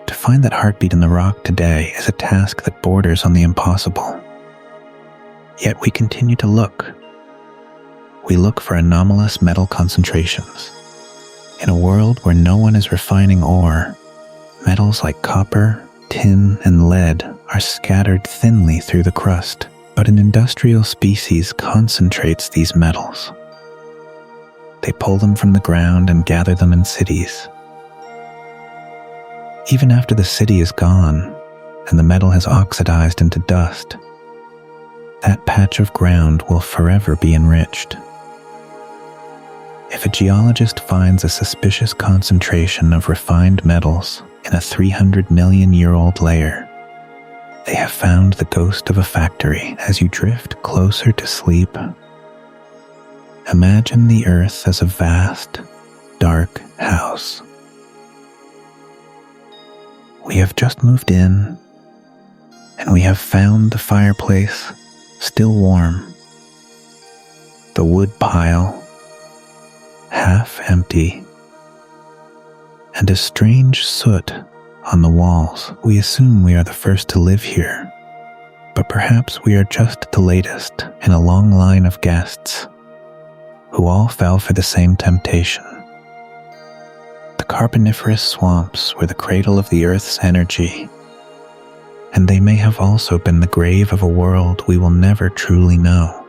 To find that heartbeat in the rock today is a task that borders on the impossible. Yet we continue to look. We look for anomalous metal concentrations. In a world where no one is refining ore, metals like copper, tin, and lead are scattered thinly through the crust. But an industrial species concentrates these metals. They pull them from the ground and gather them in cities. Even after the city is gone and the metal has oxidized into dust, that patch of ground will forever be enriched. If a geologist finds a suspicious concentration of refined metals in a 300 million year old layer, they have found the ghost of a factory. As you drift closer to sleep, imagine the earth as a vast, dark house. We have just moved in, and we have found the fireplace still warm, the wood pile half empty, and a strange soot on the walls. We assume we are the first to live here, but perhaps we are just the latest in a long line of guests who all fell for the same temptation. The Carboniferous swamps were the cradle of the Earth's energy, and they may have also been the grave of a world we will never truly know.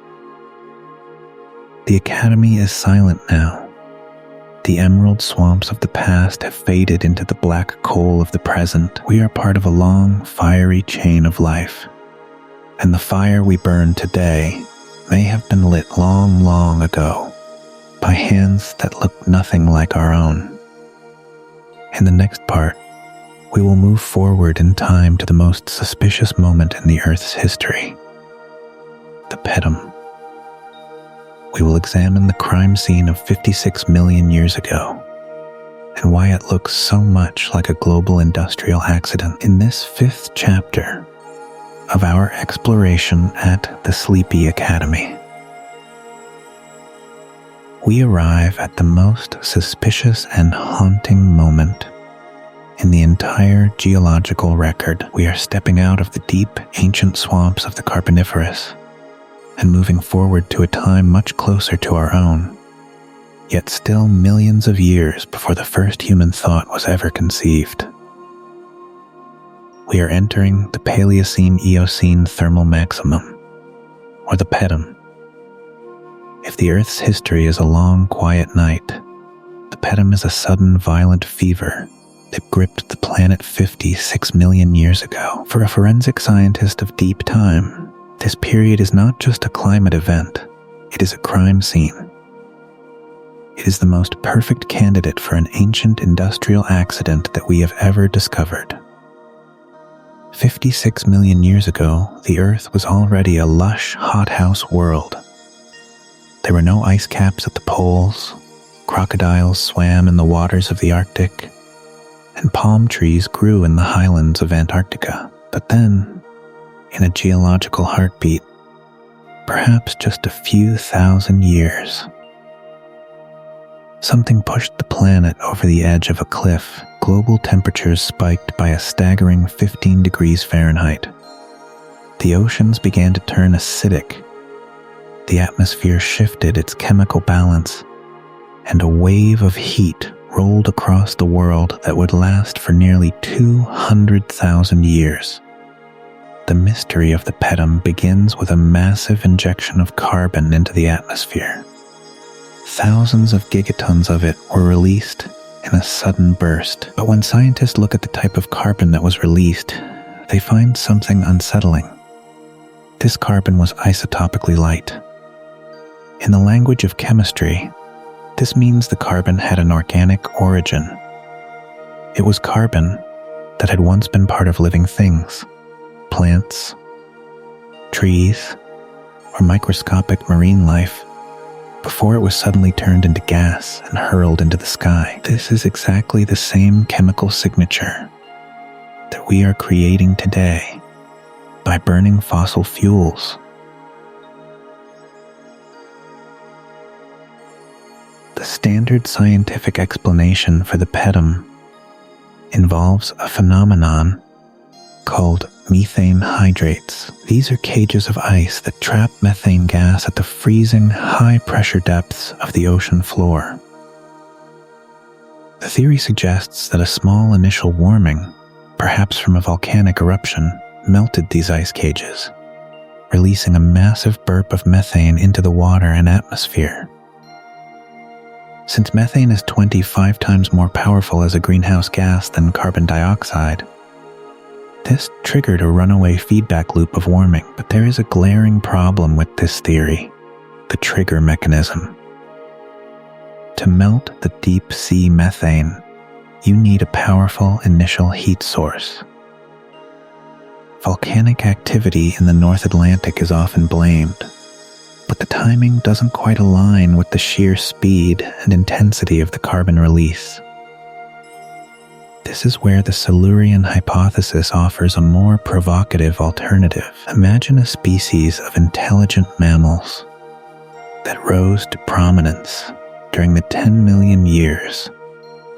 The Academy is silent now. The emerald swamps of the past have faded into the black coal of the present. We are part of a long, fiery chain of life, and the fire we burn today may have been lit long, long ago by hands that look nothing like our own. In the next part, we will move forward in time to the most suspicious moment in the Earth's history, the Pedum. We will examine the crime scene of 56 million years ago and why it looks so much like a global industrial accident in this 5th chapter of our exploration at the Sleepy Academy. We arrive at the most suspicious and haunting moment in the entire geological record. We are stepping out of the deep, ancient swamps of the Carboniferous and moving forward to a time much closer to our own, yet still millions of years before the first human thought was ever conceived. We are entering the Paleocene-Eocene thermal maximum, or the Pedum. If the Earth's history is a long, quiet night, the Pedum is a sudden, violent fever that gripped the planet 56 million years ago. For a forensic scientist of deep time, this period is not just a climate event, it is a crime scene. It is the most perfect candidate for an ancient industrial accident that we have ever discovered. 56 million years ago, the Earth was already a lush, hothouse world. There were no ice caps at the poles, crocodiles swam in the waters of the Arctic, and palm trees grew in the highlands of Antarctica. But then, in a geological heartbeat, perhaps just a few thousand years, something pushed the planet over the edge of a cliff. Global temperatures spiked by a staggering 15 degrees Fahrenheit. The oceans began to turn acidic. The atmosphere shifted its chemical balance, and a wave of heat rolled across the world that would last for nearly 200,000 years. The mystery of the Pedum begins with a massive injection of carbon into the atmosphere. Thousands of gigatons of it were released in a sudden burst. But when scientists look at the type of carbon that was released, they find something unsettling. This carbon was isotopically light. In the language of chemistry, this means the carbon had an organic origin. It was carbon that had once been part of living things, plants, trees, or microscopic marine life, before it was suddenly turned into gas and hurled into the sky. This is exactly the same chemical signature that we are creating today by burning fossil fuels. The standard scientific explanation for the Pedum involves a phenomenon called methane hydrates. These are cages of ice that trap methane gas at the freezing, high-pressure depths of the ocean floor. The theory suggests that a small initial warming, perhaps from a volcanic eruption, melted these ice cages, releasing a massive burp of methane into the water and atmosphere. Since methane is 25 times more powerful as a greenhouse gas than carbon dioxide, this triggered a runaway feedback loop of warming. But there is a glaring problem with this theory: the trigger mechanism. To melt the deep sea methane, you need a powerful initial heat source. Volcanic activity in the North Atlantic is often blamed, but the timing doesn't quite align with the sheer speed and intensity of the carbon release. This is where the Silurian hypothesis offers a more provocative alternative. Imagine a species of intelligent mammals that rose to prominence during the 10 million years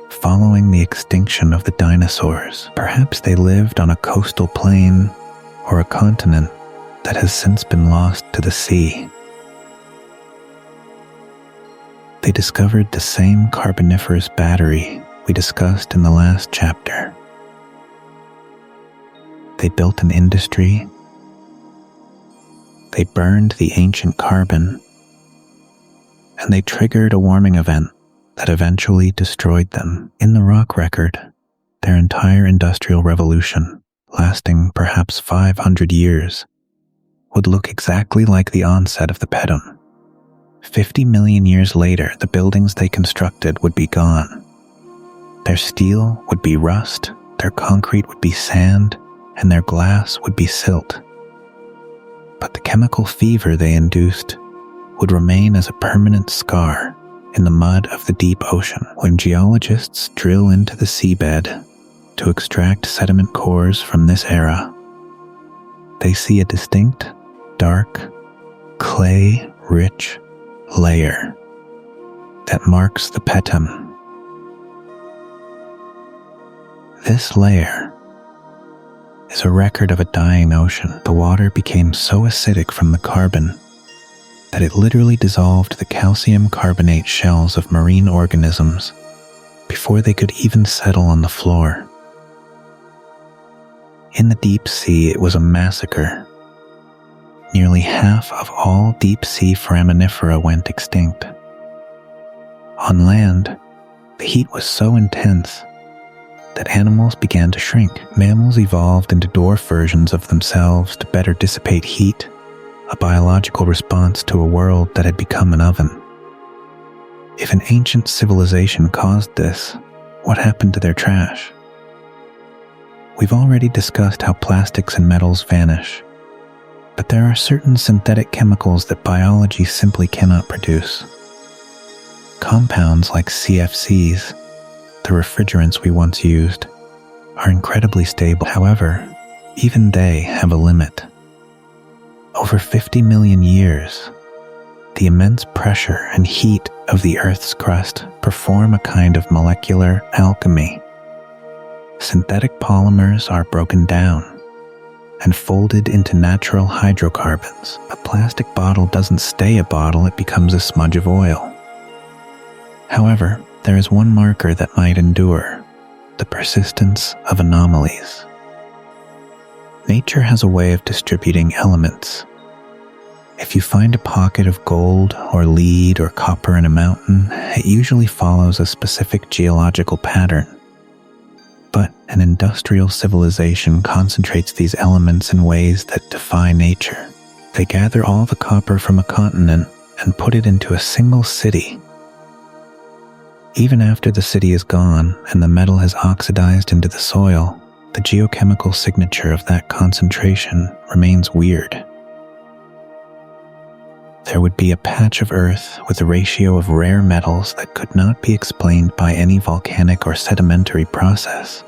following the extinction of the dinosaurs. Perhaps they lived on a coastal plain or a continent that has since been lost to the sea. They discovered the same carboniferous battery we discussed in the last chapter. They built an industry. They burned the ancient carbon, and they triggered a warming event that eventually destroyed them. In the rock record, their entire industrial revolution, lasting perhaps 500 years, would look exactly like the onset of the Pedum. 50 million years later, the buildings they constructed would be gone. Their steel would be rust, their concrete would be sand, and their glass would be silt. But the chemical fever they induced would remain as a permanent scar in the mud of the deep ocean. When geologists drill into the seabed to extract sediment cores from this era, they see a distinct, dark, clay-rich layer that marks the Pedum. This layer is a record of a dying ocean. The water became so acidic from the carbon that it literally dissolved the calcium carbonate shells of marine organisms before they could even settle on the floor. In the deep sea, it was a massacre. Nearly half of all deep-sea foraminifera went extinct. On land, the heat was so intense that animals began to shrink. Mammals evolved into dwarf versions of themselves to better dissipate heat, a biological response to a world that had become an oven. If an ancient civilization caused this, what happened to their trash? We've already discussed how plastics and metals vanish, but there are certain synthetic chemicals that biology simply cannot produce. Compounds like CFCs, the refrigerants we once used, are incredibly stable. However, even they have a limit. Over 50 million years, the immense pressure and heat of the Earth's crust perform a kind of molecular alchemy. Synthetic polymers are broken down and folded into natural hydrocarbons. A plastic bottle doesn't stay a bottle, it becomes a smudge of oil. However, there is one marker that might endure: the persistence of anomalies. Nature has a way of distributing elements. If you find a pocket of gold or lead or copper in a mountain, it usually follows a specific geological pattern. But an industrial civilization concentrates these elements in ways that defy nature. They gather all the copper from a continent and put it into a single city. Even after the city is gone and the metal has oxidized into the soil, the geochemical signature of that concentration remains weird. There would be a patch of earth with a ratio of rare metals that could not be explained by any volcanic or sedimentary process.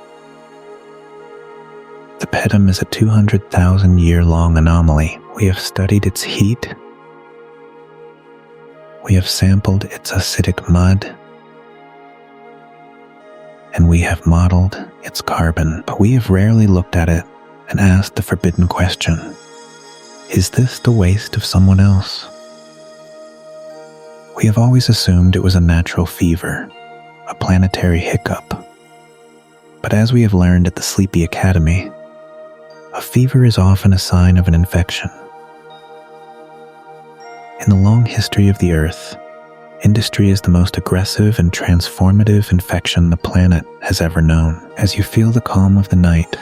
The Pedum is a 200,000-year-long anomaly. We have studied its heat. We have sampled its acidic mud. And we have modeled its carbon, but we have rarely looked at it and asked the forbidden question: is this the waste of someone else? We have always assumed it was a natural fever, a planetary hiccup. But as we have learned at the Sleepy Academy, a fever is often a sign of an infection. In the long history of the Earth, industry is the most aggressive and transformative infection the planet has ever known. As you feel the calm of the night,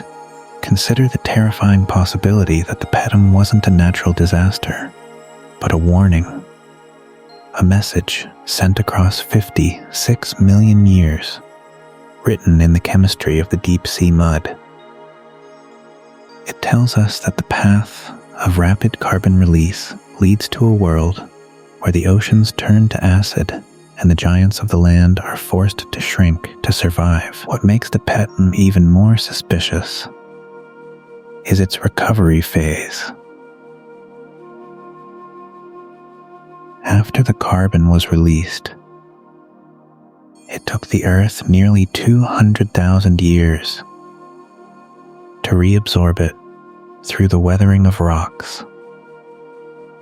consider the terrifying possibility that the Pedum wasn't a natural disaster, but a warning. A message sent across 56 million years, written in the chemistry of the deep sea mud. It tells us that the path of rapid carbon release leads to a world where the oceans turn to acid and the giants of the land are forced to shrink to survive. What makes the petom even more suspicious is its recovery phase. After the carbon was released, it took the Earth nearly 200,000 years to reabsorb it through the weathering of rocks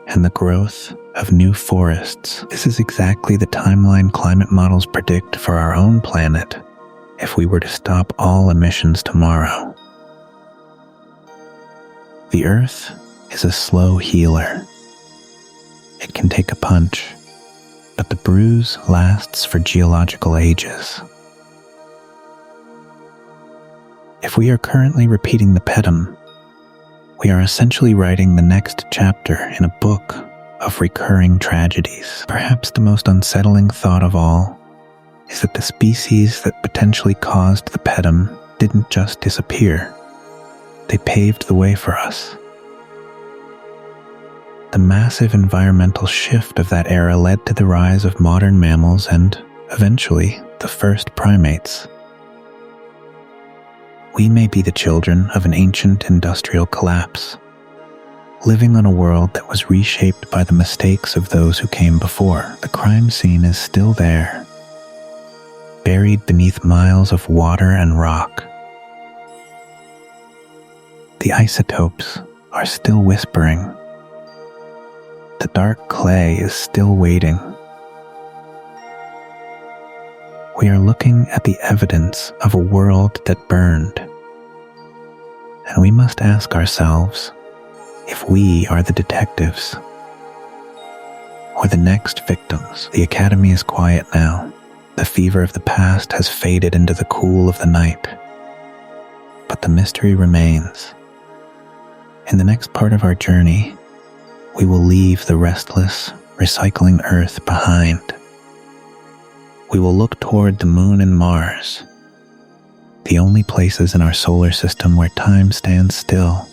and the growth of new forests. This is exactly the timeline climate models predict for our own planet if we were to stop all emissions tomorrow. The Earth is a slow healer. It can take a punch, but the bruise lasts for geological ages. If we are currently repeating the petom, we are essentially writing the next chapter in a book of recurring tragedies. Perhaps the most unsettling thought of all is that the species that potentially caused the petom didn't just disappear. They paved the way for us. The massive environmental shift of that era led to the rise of modern mammals and, eventually, the first primates. We may be the children of an ancient industrial collapse, living on a world that was reshaped by the mistakes of those who came before. The crime scene is still there, buried beneath miles of water and rock. The isotopes are still whispering. The dark clay is still waiting. We are looking at the evidence of a world that burned. And we must ask ourselves if we are the detectives or the next victims. The Academy is quiet now. The fever of the past has faded into the cool of the night. But the mystery remains. In the next part of our journey, we will leave the restless, recycling Earth behind. We will look toward the Moon and Mars, the only places in our solar system where time stands still,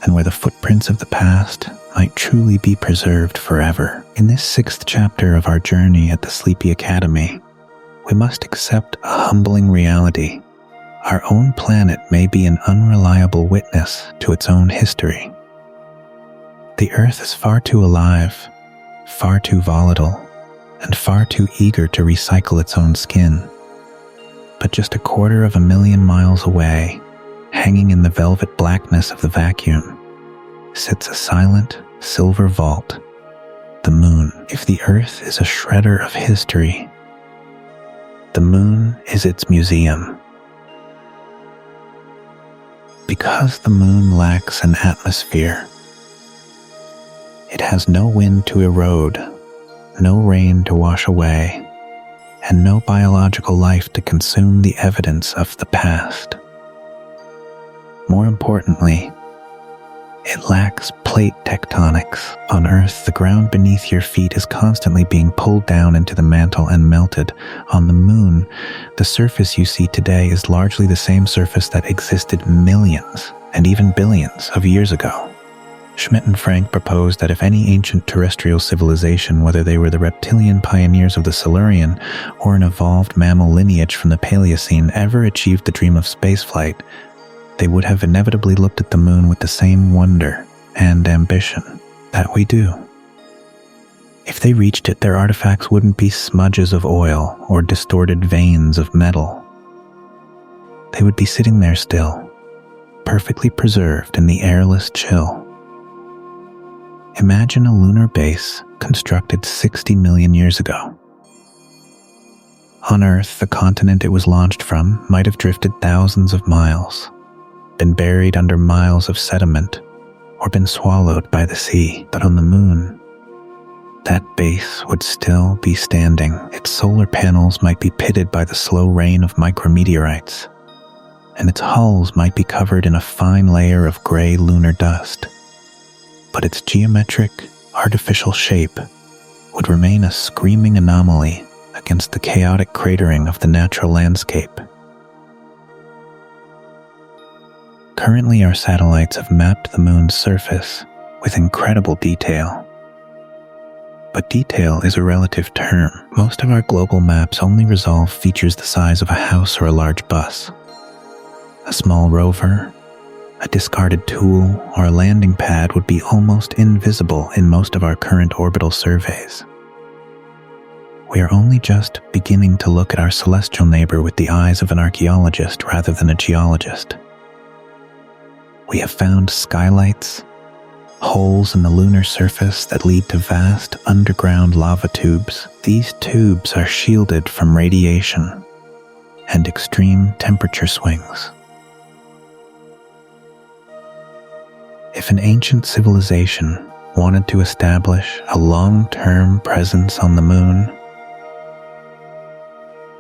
and where the footprints of the past might truly be preserved forever. In this 6th chapter of our journey at the Sleepy Academy, we must accept a humbling reality. Our own planet may be an unreliable witness to its own history. The Earth is far too alive, far too volatile, and far too eager to recycle its own skin. But just 250,000 miles away, hanging in the velvet blackness of the vacuum, sits a silent, silver vault, the Moon. If the Earth is a shredder of history, the Moon is its museum. Because the Moon lacks an atmosphere, it has no wind to erode, no rain to wash away, and no biological life to consume the evidence of the past. More importantly, it lacks plate tectonics. On Earth, the ground beneath your feet is constantly being pulled down into the mantle and melted. On the Moon, the surface you see today is largely the same surface that existed millions and even billions of years ago. Schmidt and Frank proposed that if any ancient terrestrial civilization, whether they were the reptilian pioneers of the Silurian or an evolved mammal lineage from the Paleocene, ever achieved the dream of spaceflight, they would have inevitably looked at the Moon with the same wonder and ambition that we do. If they reached it, their artifacts wouldn't be smudges of oil or distorted veins of metal. They would be sitting there still, perfectly preserved in the airless chill. Imagine a lunar base constructed 60 million years ago. On Earth, the continent it was launched from might have drifted thousands of miles, been buried under miles of sediment, or been swallowed by the sea. But on the Moon, that base would still be standing. Its solar panels might be pitted by the slow rain of micrometeorites, and its hulls might be covered in a fine layer of gray lunar dust. But its geometric, artificial shape would remain a screaming anomaly against the chaotic cratering of the natural landscape. Currently, our satellites have mapped the Moon's surface with incredible detail. But detail is a relative term. Most of our global maps only resolve features the size of a house or a large bus. A small rover, a discarded tool, or a landing pad would be almost invisible in most of our current orbital surveys. We are only just beginning to look at our celestial neighbor with the eyes of an archaeologist rather than a geologist. We have found skylights, holes in the lunar surface that lead to vast underground lava tubes. These tubes are shielded from radiation and extreme temperature swings. If an ancient civilization wanted to establish a long-term presence on the moon,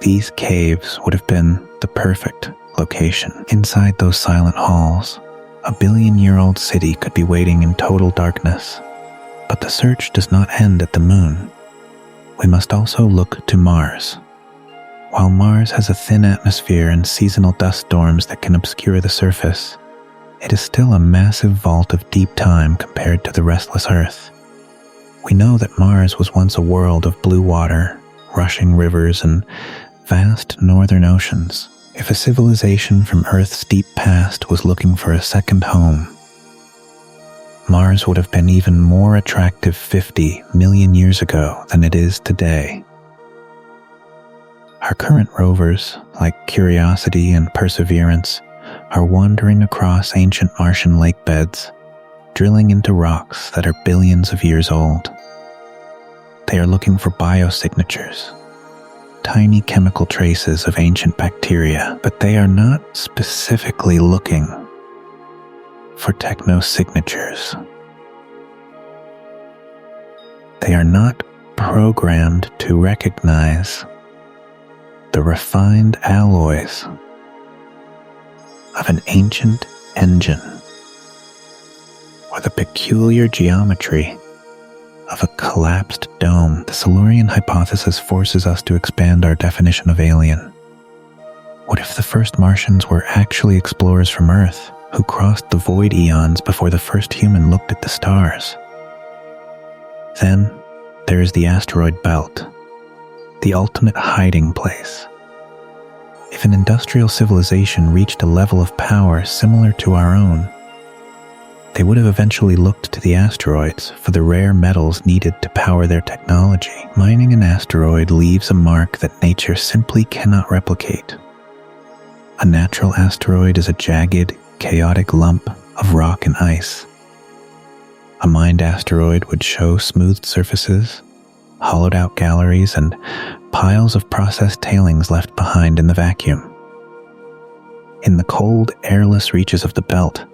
these caves would have been the perfect location. Inside those silent halls, a billion-year-old city could be waiting in total darkness. But the search does not end at the moon. We must also look to Mars. While Mars has a thin atmosphere and seasonal dust storms that can obscure the surface, it is still a massive vault of deep time compared to the restless Earth. We know that Mars was once a world of blue water, rushing rivers, and vast northern oceans. If a civilization from Earth's deep past was looking for a second home, Mars would have been even more attractive 50 million years ago than it is today. Our current rovers, like Curiosity and Perseverance, are wandering across ancient Martian lake beds, drilling into rocks that are billions of years old. They are looking for biosignatures, tiny chemical traces of ancient bacteria, but they are not specifically looking for technosignatures. They are not programmed to recognize the refined alloys of an ancient engine or the peculiar geometry of a collapsed dome. The Silurian hypothesis forces us to expand our definition of alien. What if the first Martians were actually explorers from Earth who crossed the void eons before the first human looked at the stars? Then there is the asteroid belt, the ultimate hiding place. If an industrial civilization reached a level of power similar to our own, they would have eventually looked to the asteroids for the rare metals needed to power their technology. Mining an asteroid leaves a mark that nature simply cannot replicate. A natural asteroid is a jagged, chaotic lump of rock and ice. A mined asteroid would show smoothed surfaces, hollowed-out galleries, and piles of processed tailings left behind in the vacuum. In the cold, airless reaches of the belt,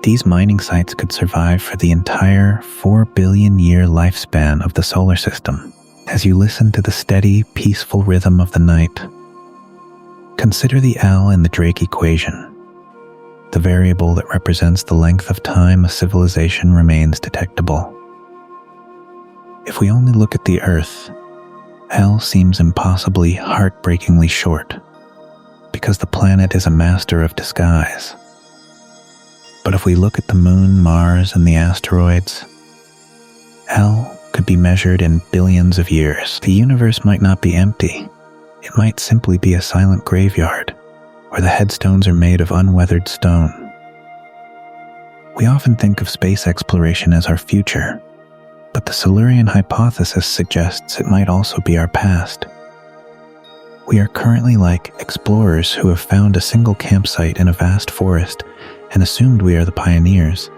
these mining sites could survive for the entire 4 billion-year lifespan of the solar system. As you listen to the steady, peaceful rhythm of the night, consider the L in the Drake equation, the variable that represents the length of time a civilization remains detectable. If we only look at the Earth, L seems impossibly, heartbreakingly short, because the planet is a master of disguise. But if we look at the Moon, Mars, and the asteroids, L could be measured in billions of years. The universe might not be empty. It might simply be a silent graveyard, where the headstones are made of unweathered stone. We often think of space exploration as our future, but the Silurian hypothesis suggests it might also be our past. We are currently like explorers who have found a single campsite in a vast forest and assumed we are the pioneers,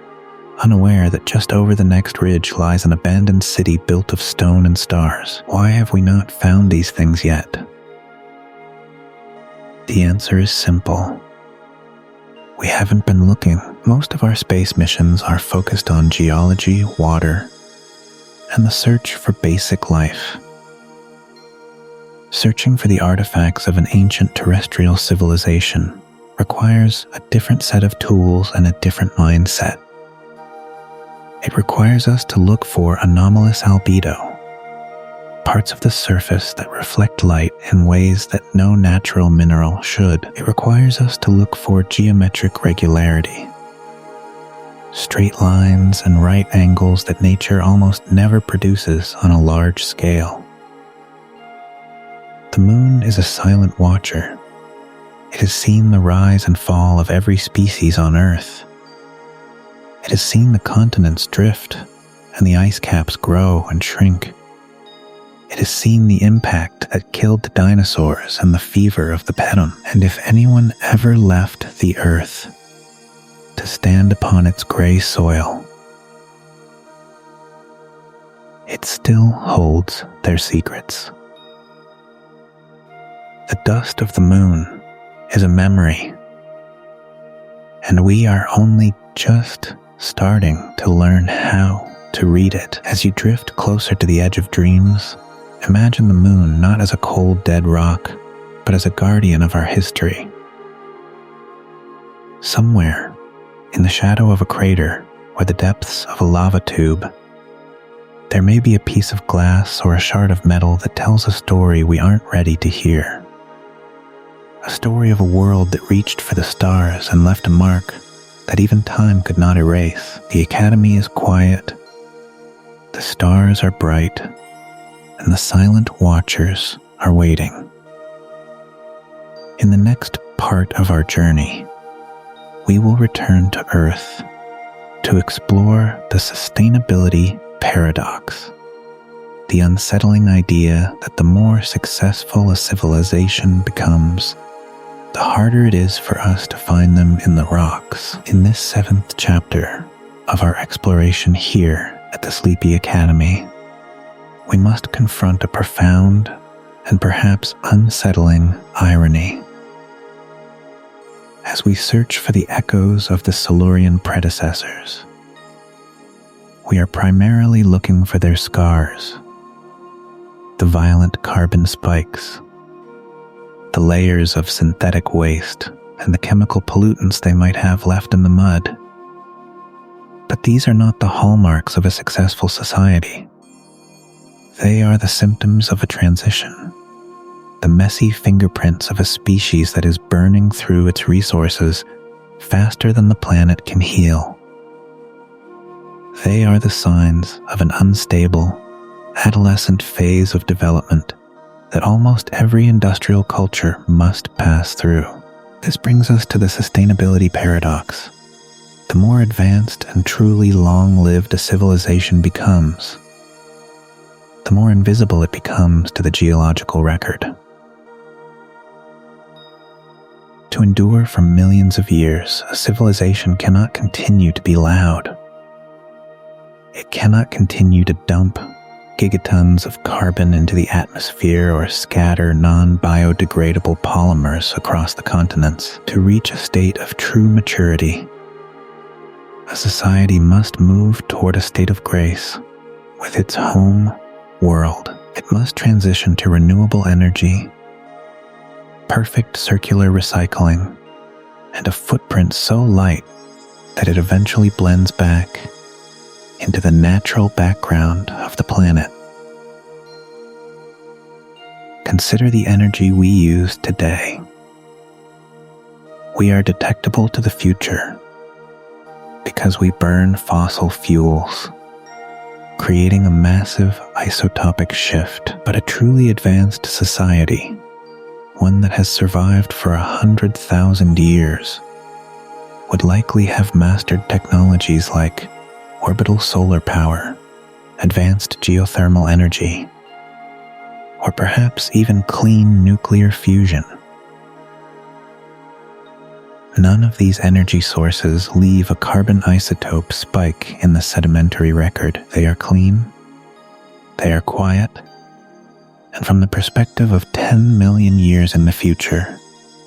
unaware that just over the next ridge lies an abandoned city built of stone and stars. Why have we not found these things yet? The answer is simple. We haven't been looking. Most of our space missions are focused on geology, water, and the search for basic life. Searching for the artifacts of an ancient terrestrial civilization requires a different set of tools and a different mindset. It requires us to look for anomalous albedo, parts of the surface that reflect light in ways that no natural mineral should. It requires us to look for geometric regularity, straight lines and right angles that nature almost never produces on a large scale. The moon is a silent watcher. It has seen the rise and fall of every species on Earth. It has seen the continents drift and the ice caps grow and shrink. It has seen the impact that killed the dinosaurs and the fever of the pedum. And if anyone ever left the Earth to stand upon its gray soil, it still holds their secrets. The dust of the moon is a memory, and we are only just starting to learn how to read it. As you drift closer to the edge of dreams, imagine the moon not as a cold, dead rock, but as a guardian of our history. Somewhere, in the shadow of a crater or the depths of a lava tube, there may be a piece of glass or a shard of metal that tells a story we aren't ready to hear. A story of a world that reached for the stars and left a mark that even time could not erase. The Academy is quiet, the stars are bright, and the silent watchers are waiting. In the next part of our journey, we will return to Earth to explore the sustainability paradox, the unsettling idea that the more successful a civilization becomes, the harder it is for us to find them in the rocks. In this 7th chapter of our exploration here at the Sleepy Academy, we must confront a profound and perhaps unsettling irony. As we search for the echoes of the Silurian predecessors, we are primarily looking for their scars, the violent carbon spikes, the layers of synthetic waste, and the chemical pollutants they might have left in the mud. But these are not the hallmarks of a successful society. They are the symptoms of a transition, the messy fingerprints of a species that is burning through its resources faster than the planet can heal. They are the signs of an unstable, adolescent phase of development that almost every industrial culture must pass through. This brings us to the sustainability paradox. The more advanced and truly long-lived a civilization becomes, the more invisible it becomes to the geological record. To endure for millions of years, a civilization cannot continue to be loud. It cannot continue to dump gigatons of carbon into the atmosphere or scatter non-biodegradable polymers across the continents. To reach a state of true maturity, a society must move toward a state of grace with its home world. It must transition to renewable energy, perfect circular recycling, and a footprint so light that it eventually blends back into the natural background of the planet. Consider the energy we use today. We are detectable to the future because we burn fossil fuels, creating a massive isotopic shift. But a truly advanced society, one that has survived for 100,000 years, would likely have mastered technologies like orbital solar power, advanced geothermal energy, or perhaps even clean nuclear fusion. None of these energy sources leave a carbon isotope spike in the sedimentary record. They are clean, they are quiet, and from the perspective of 10 million years in the future,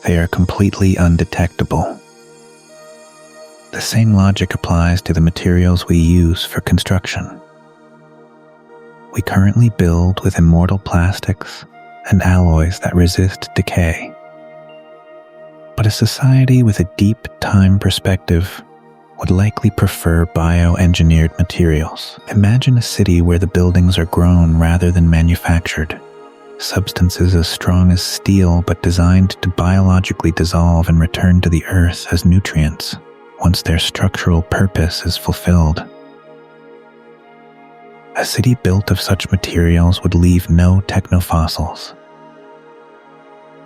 they are completely undetectable. The same logic applies to the materials we use for construction. We currently build with immortal plastics and alloys that resist decay. But a society with a deep time perspective would likely prefer bioengineered materials. Imagine a city where the buildings are grown rather than manufactured, substances as strong as steel but designed to biologically dissolve and return to the earth as nutrients. once their structural purpose is fulfilled. A city built of such materials would leave no technofossils.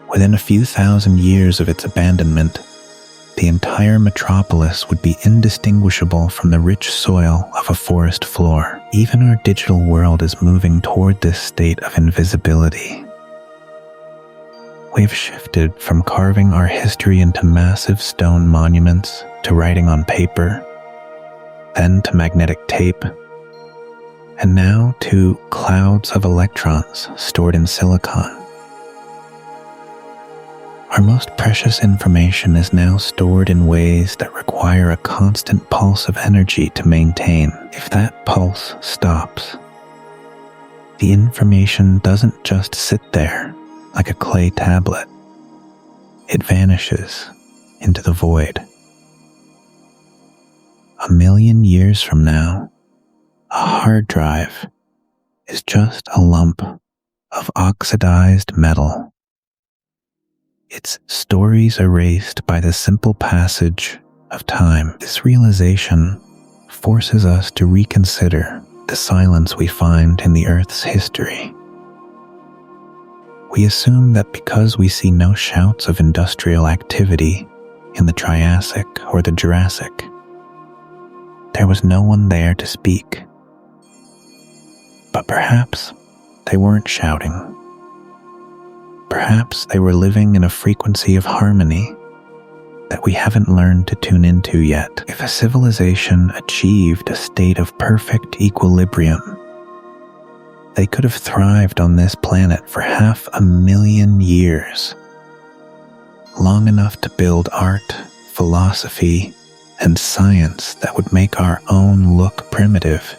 Within a few thousand years of its abandonment, the entire metropolis would be indistinguishable from the rich soil of a forest floor. Even our digital world is moving toward this state of invisibility. We have shifted from carving our history into massive stone monuments to writing on paper, then to magnetic tape, and now to clouds of electrons stored in silicon. Our most precious information is now stored in ways that require a constant pulse of energy to maintain. If that pulse stops, the information doesn't just sit there like a clay tablet. It vanishes into the void. 1,000,000 years from now, a hard drive is just a lump of oxidized metal. Its stories erased by the simple passage of time. This realization forces us to reconsider the silence we find in the Earth's history. We assume that because we see no shouts of industrial activity in the Triassic or the Jurassic, there was no one there to speak. But perhaps they weren't shouting. Perhaps they were living in a frequency of harmony that we haven't learned to tune into yet. If a civilization achieved a state of perfect equilibrium, they could have thrived on this planet for 500,000 years, long enough to build art, philosophy, and science that would make our own look primitive.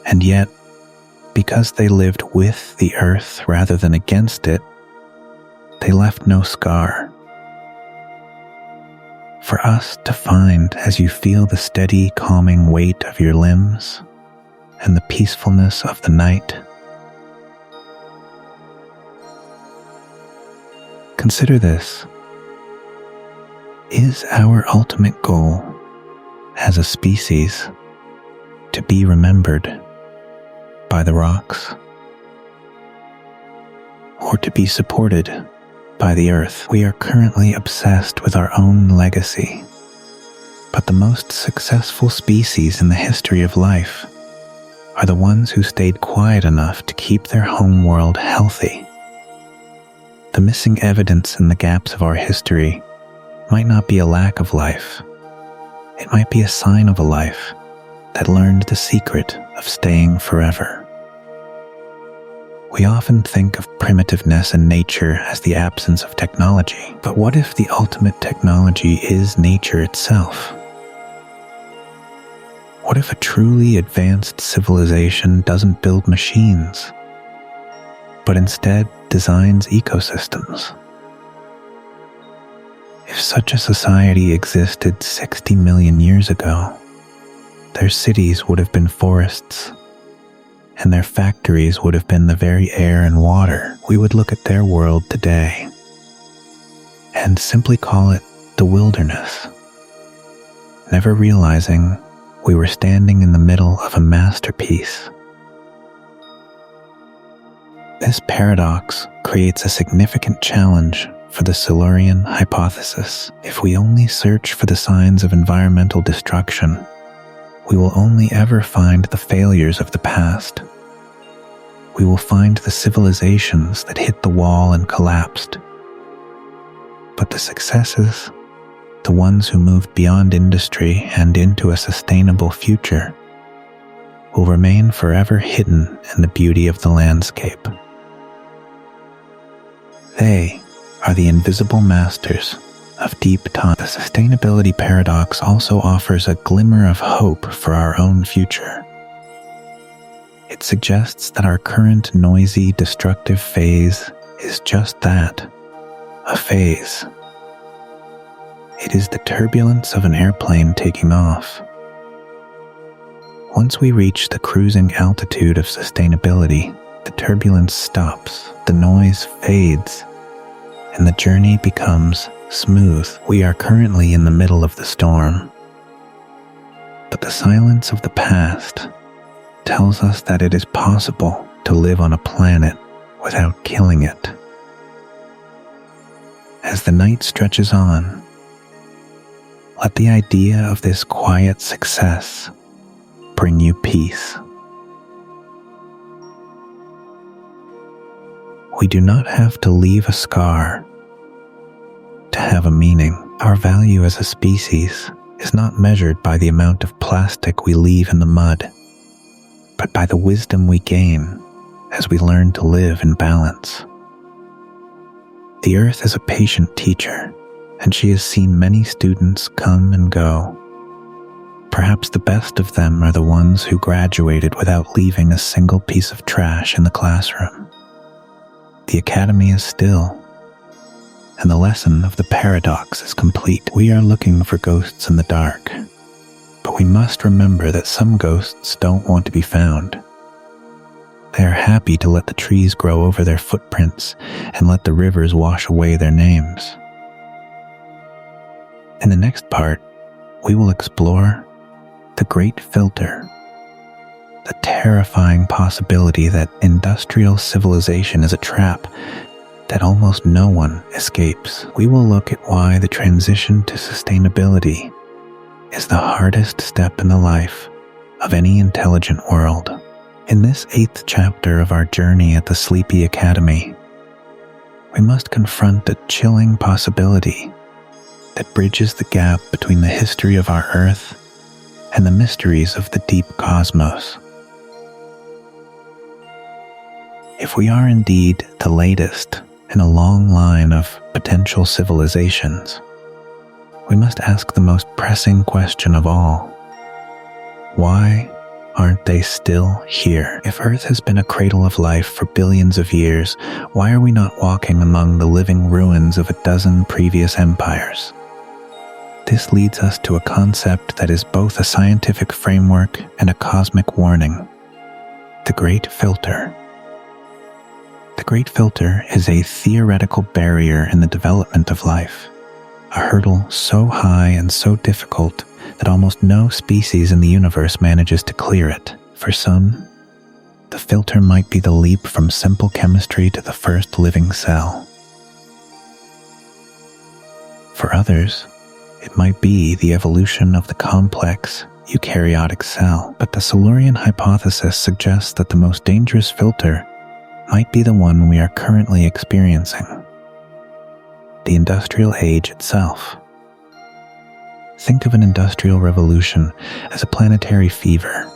And yet, because they lived with the Earth rather than against it, they left no scar. For us to find as you feel the steady, calming weight of your limbs and the peacefulness of the night. Consider this. Is our ultimate goal as a species to be remembered by the rocks, or to be supported by the Earth? We are currently obsessed with our own legacy, but the most successful species in the history of life are the ones who stayed quiet enough to keep their home world healthy. The missing evidence in the gaps of our history might not be a lack of life. It might be a sign of a life that learned the secret of staying forever. We often think of primitiveness in nature as the absence of technology, but what if the ultimate technology is nature itself? What if a truly advanced civilization doesn't build machines, but instead designs ecosystems? If such a society existed 60 million years ago, their cities would have been forests, and their factories would have been the very air and water. We would look at their world today and simply call it the wilderness, never realizing we were standing in the middle of a masterpiece. This paradox creates a significant challenge for the Silurian hypothesis. If we only search for the signs of environmental destruction, we will only ever find the failures of the past. We will find the civilizations that hit the wall and collapsed. But the successes, the ones who moved beyond industry and into a sustainable future, will remain forever hidden in the beauty of the landscape. They are the invisible masters of deep time. The sustainability paradox also offers a glimmer of hope for our own future. It suggests that our current noisy, destructive phase is just that, a phase. It is the turbulence of an airplane taking off. Once we reach the cruising altitude of sustainability, the turbulence stops, the noise fades, and the journey becomes smooth. We are currently in the middle of the storm, But the silence of the past tells us that it is possible to live on a planet without killing it. As the night stretches on, let the idea of this quiet success bring you peace. We do not have to leave a scar to have a meaning. Our value as a species is not measured by the amount of plastic we leave in the mud, but by the wisdom we gain as we learn to live in balance. The earth is a patient teacher, and she has seen many students come and go. Perhaps the best of them are the ones who graduated without leaving a single piece of trash in the classroom. The academy is still, and the lesson of the paradox is complete. We are looking for ghosts in the dark, but we must remember that some ghosts don't want to be found. They are happy to let the trees grow over their footprints and let the rivers wash away their names. In the next part, we will explore the great filter, the terrifying possibility that industrial civilization is a trap that almost no one escapes. We will look at why the transition to sustainability is the hardest step in the life of any intelligent world. In this 8th chapter of our journey at the Sleepy Academy, we must confront a chilling possibility that bridges the gap between the history of our Earth and the mysteries of the deep cosmos. If we are indeed the latest in a long line of potential civilizations, we must ask the most pressing question of all: why aren't they still here? If Earth has been a cradle of life for billions of years, why are we not walking among the living ruins of a dozen previous empires? This leads us to a concept that is both a scientific framework and a cosmic warning: the Great Filter. The Great Filter is a theoretical barrier in the development of life, a hurdle so high and so difficult that almost no species in the universe manages to clear it. For some, the filter might be the leap from simple chemistry to the first living cell. For others, it might be the evolution of the complex eukaryotic cell. But the Silurian hypothesis suggests that the most dangerous filter might be the one we are currently experiencing: the industrial age itself. Think of an industrial revolution as a planetary fever.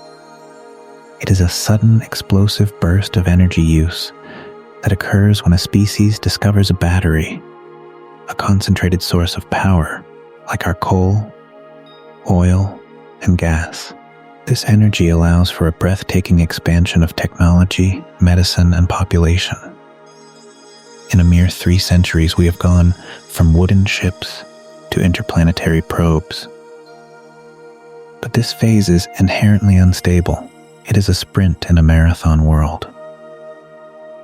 It is a sudden explosive burst of energy use that occurs when a species discovers a battery, a concentrated source of power, like our coal, oil, and gas. This energy allows for a breathtaking expansion of technology, medicine, and population. In a mere 3 centuries, we have gone from wooden ships to interplanetary probes. But this phase is inherently unstable. It is a sprint in a marathon world.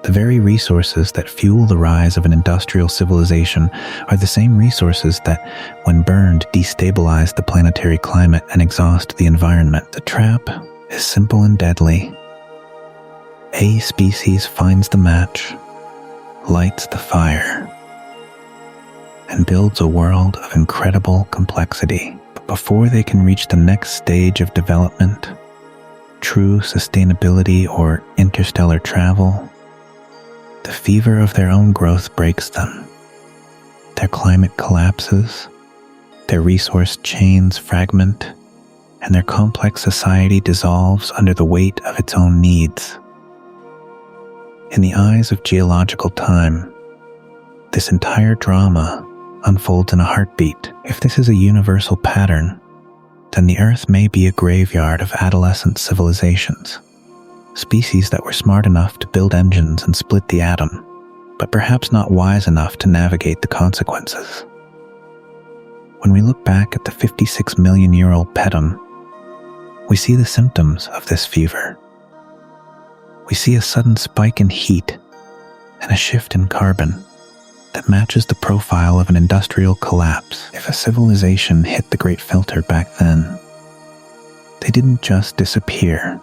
The very resources that fuel the rise of an industrial civilization are the same resources that, when burned, destabilize the planetary climate and exhaust the environment. The trap is simple and deadly. A species finds the match, lights the fire, and builds a world of incredible complexity. But before they can reach the next stage of development, true sustainability or interstellar travel, the fever of their own growth breaks them. Their climate collapses, their resource chains fragment, and their complex society dissolves under the weight of its own needs. In the eyes of geological time, this entire drama unfolds in a heartbeat. If this is a universal pattern, then the Earth may be a graveyard of adolescent civilizations, species that were smart enough to build engines and split the atom, but perhaps not wise enough to navigate the consequences. When we look back at the 56 million-year-old Pedum, we see the symptoms of this fever. We see a sudden spike in heat and a shift in carbon that matches the profile of an industrial collapse. If a civilization hit the Great Filter back then, They didn't just disappear.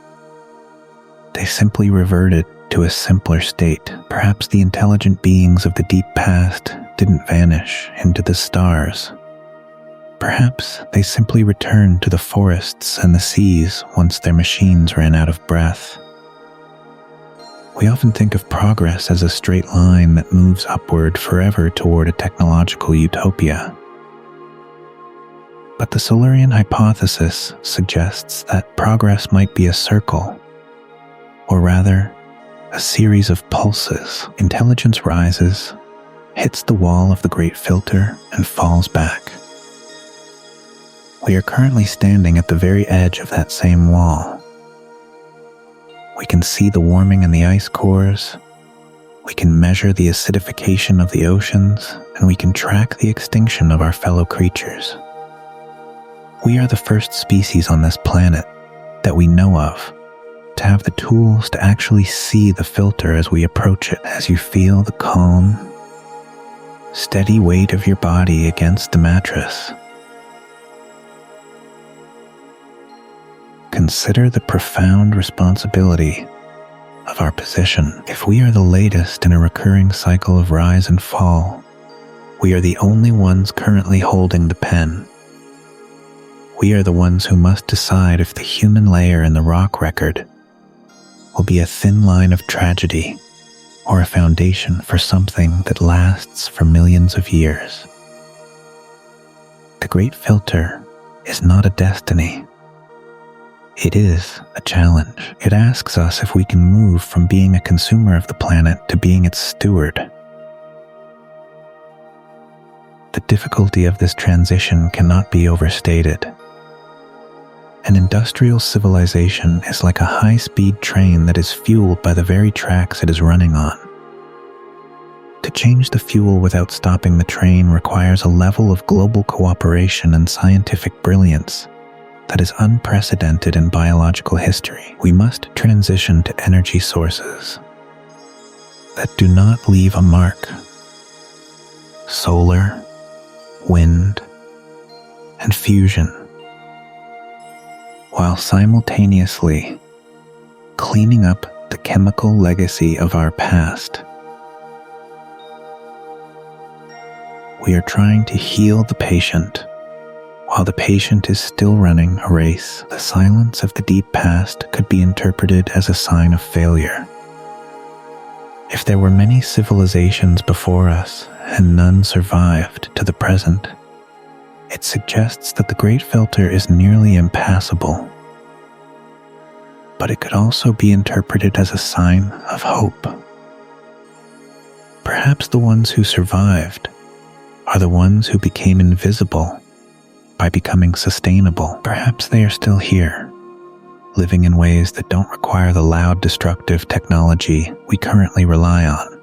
They simply reverted to a simpler state. Perhaps the intelligent beings of the deep past didn't vanish into the stars. Perhaps they simply returned to the forests and the seas once their machines ran out of breath. We often think of progress as a straight line that moves upward forever toward a technological utopia. But the Silurian hypothesis suggests that progress might be a circle, or rather, a series of pulses. Intelligence rises, hits the wall of the Great Filter, and falls back. We are currently standing at the very edge of that same wall. We can see the warming in the ice cores, we can measure the acidification of the oceans, and we can track the extinction of our fellow creatures. We are the first species on this planet that we know of to have the tools to actually see the filter as we approach it. As you feel the calm, steady weight of your body against the mattress, consider the profound responsibility of our position. If we are the latest in a recurring cycle of rise and fall, we are the only ones currently holding the pen. We are the ones who must decide if the human layer in the rock record will be a thin line of tragedy or a foundation for something that lasts for millions of years. The Great Filter is not a destiny. It is a challenge. It asks us if we can move from being a consumer of the planet to being its steward. The difficulty of this transition cannot be overstated. An industrial civilization is like a high-speed train that is fueled by the very tracks it is running on. To change the fuel without stopping the train requires a level of global cooperation and scientific brilliance that is unprecedented in biological history. We must transition to energy sources that do not leave a mark. Solar, wind, and fusion, while simultaneously cleaning up the chemical legacy of our past. We are trying to heal the patient while the patient is still running a race. The silence of the deep past could be interpreted as a sign of failure. If there were many civilizations before us and none survived to the present, it suggests that the Great Filter is nearly impassable. But it could also be interpreted as a sign of hope. Perhaps the ones who survived are the ones who became invisible by becoming sustainable. Perhaps they are still here, living in ways that don't require the loud, destructive technology we currently rely on.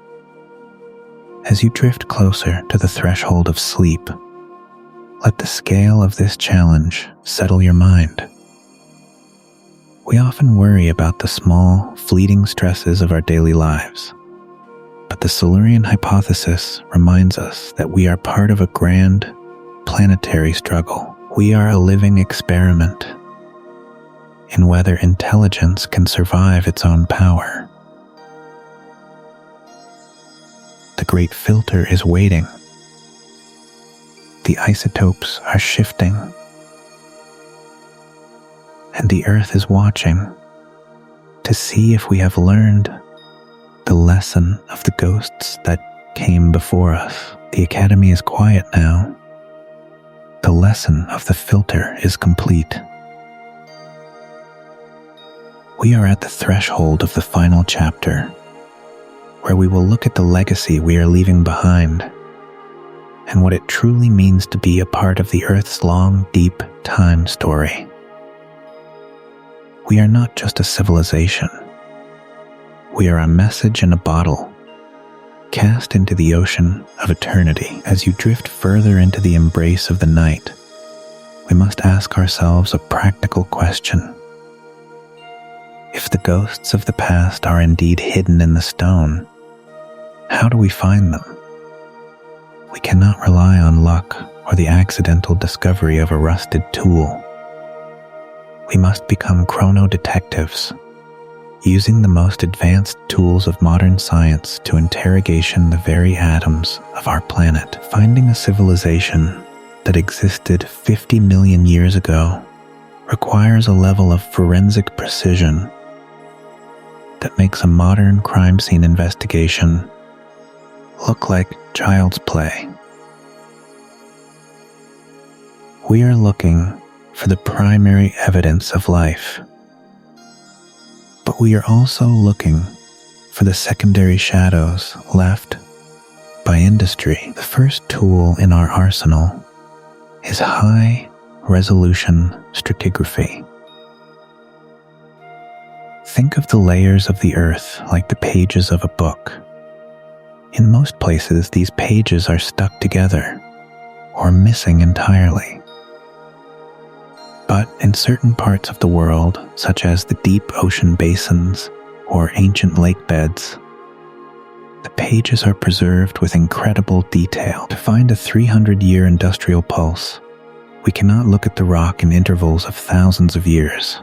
As you drift closer to the threshold of sleep, let the scale of this challenge settle your mind. We often worry about the small, fleeting stresses of our daily lives, but the Silurian hypothesis reminds us that we are part of a grand, planetary struggle. We are a living experiment in whether intelligence can survive its own power. The Great Filter is waiting. The isotopes are shifting, and the Earth is watching to see if we have learned the lesson of the ghosts that came before us. The Academy is quiet now. The lesson of the filter is complete. We are at the threshold of the final chapter, where we will look at the legacy we are leaving behind and what it truly means to be a part of the Earth's long, deep time story. We are not just a civilization. We are a message in a bottle, cast into the ocean of eternity. As you drift further into the embrace of the night, we must ask ourselves a practical question. If the ghosts of the past are indeed hidden in the stone, how do we find them? We cannot rely on luck or the accidental discovery of a rusted tool. We must become chrono-detectives, using the most advanced tools of modern science to interrogation the very atoms of our planet. Finding a civilization that existed 50 million years ago requires a level of forensic precision that makes a modern crime scene investigation look like child's play. We are looking for the primary evidence of life, but we are also looking for the secondary shadows left by industry. The first tool in our arsenal is high-resolution stratigraphy. Think of the layers of the Earth like the pages of a book. In most places, these pages are stuck together or missing entirely. But in certain parts of the world, such as the deep ocean basins or ancient lake beds, the pages are preserved with incredible detail. To find a 300-year industrial pulse, we cannot look at the rock in intervals of thousands of years.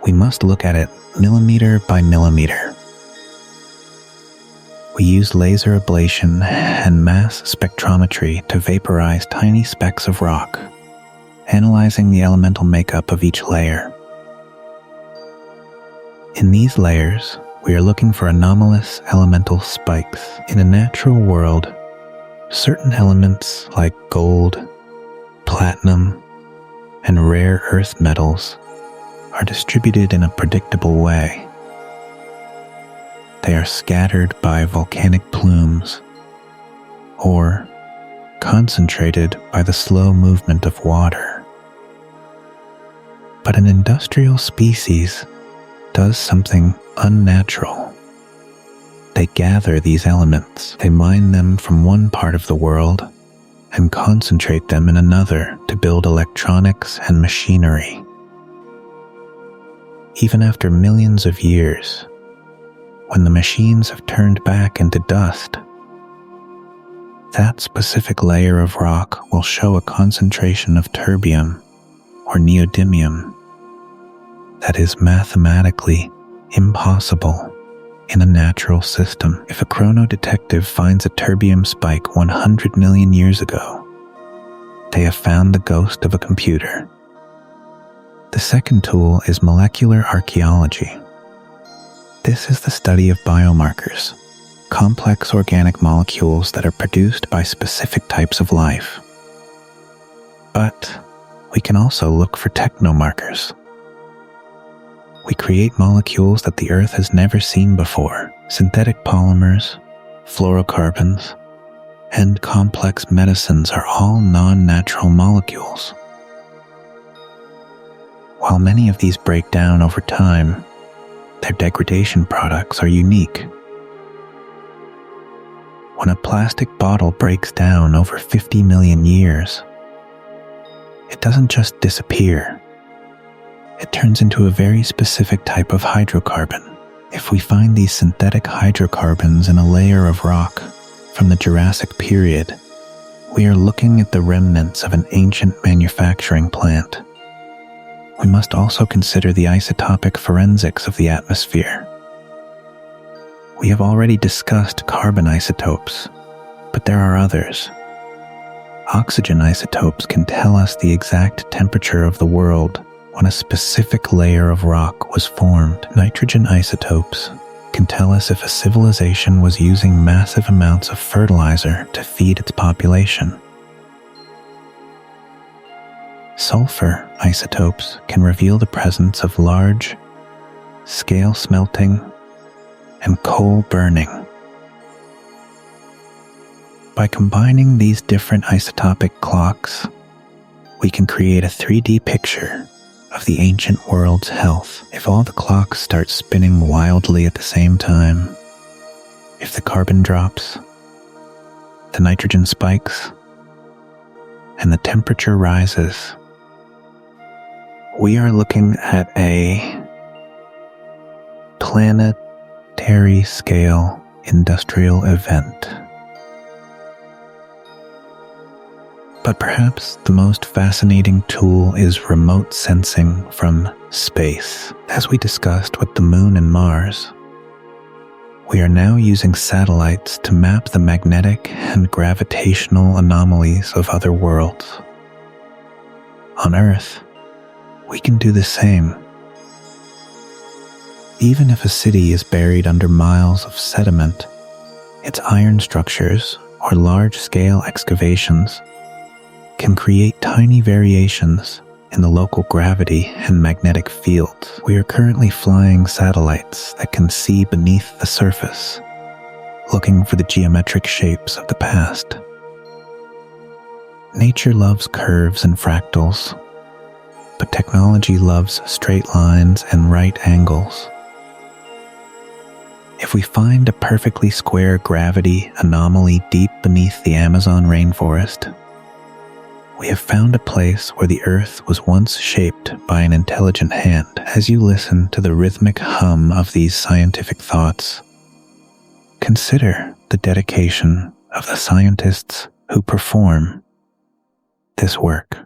We must look at it millimeter by millimeter. We use laser ablation and mass spectrometry to vaporize tiny specks of rock, analyzing the elemental makeup of each layer. In these layers, we are looking for anomalous elemental spikes. In a natural world, certain elements like gold, platinum, and rare earth metals are distributed in a predictable way. They are scattered by volcanic plumes or concentrated by the slow movement of water. But an industrial species does something unnatural. They gather these elements, they mine them from one part of the world and concentrate them in another to build electronics and machinery. Even after millions of years, when the machines have turned back into dust, that specific layer of rock will show a concentration of terbium or neodymium that is mathematically impossible in a natural system. If a chrono-detective finds a terbium spike 100 million years ago, they have found the ghost of a computer. The second tool is molecular archaeology. This is the study of biomarkers, complex organic molecules that are produced by specific types of life. But we can also look for technomarkers. We create molecules that the Earth has never seen before. Synthetic polymers, fluorocarbons, and complex medicines are all non-natural molecules. While many of these break down over time, their degradation products are unique. When a plastic bottle breaks down over 50 million years, it doesn't just disappear. It turns into a very specific type of hydrocarbon. If we find these synthetic hydrocarbons in a layer of rock from the Jurassic period, we are looking at the remnants of an ancient manufacturing plant. We must also consider the isotopic forensics of the atmosphere. We have already discussed carbon isotopes, but there are others. Oxygen isotopes can tell us the exact temperature of the world when a specific layer of rock was formed. Nitrogen isotopes can tell us if a civilization was using massive amounts of fertilizer to feed its population. Sulfur isotopes can reveal the presence of large scale smelting and coal burning. By combining these different isotopic clocks, we can create a 3D picture of the ancient world's health. If all the clocks start spinning wildly at the same time, if the carbon drops, the nitrogen spikes, and the temperature rises, we are looking at a planetary scale industrial event. But perhaps the most fascinating tool is remote sensing from space. As we discussed with the Moon and Mars, we are now using satellites to map the magnetic and gravitational anomalies of other worlds. On Earth, we can do the same. Even if a city is buried under miles of sediment, its iron structures or large-scale excavations can create tiny variations in the local gravity and magnetic fields. We are currently flying satellites that can see beneath the surface, looking for the geometric shapes of the past. Nature loves curves and fractals, but technology loves straight lines and right angles. If we find a perfectly square gravity anomaly deep beneath the Amazon rainforest, we have found a place where the Earth was once shaped by an intelligent hand. As you listen to the rhythmic hum of these scientific thoughts, consider the dedication of the scientists who perform this work.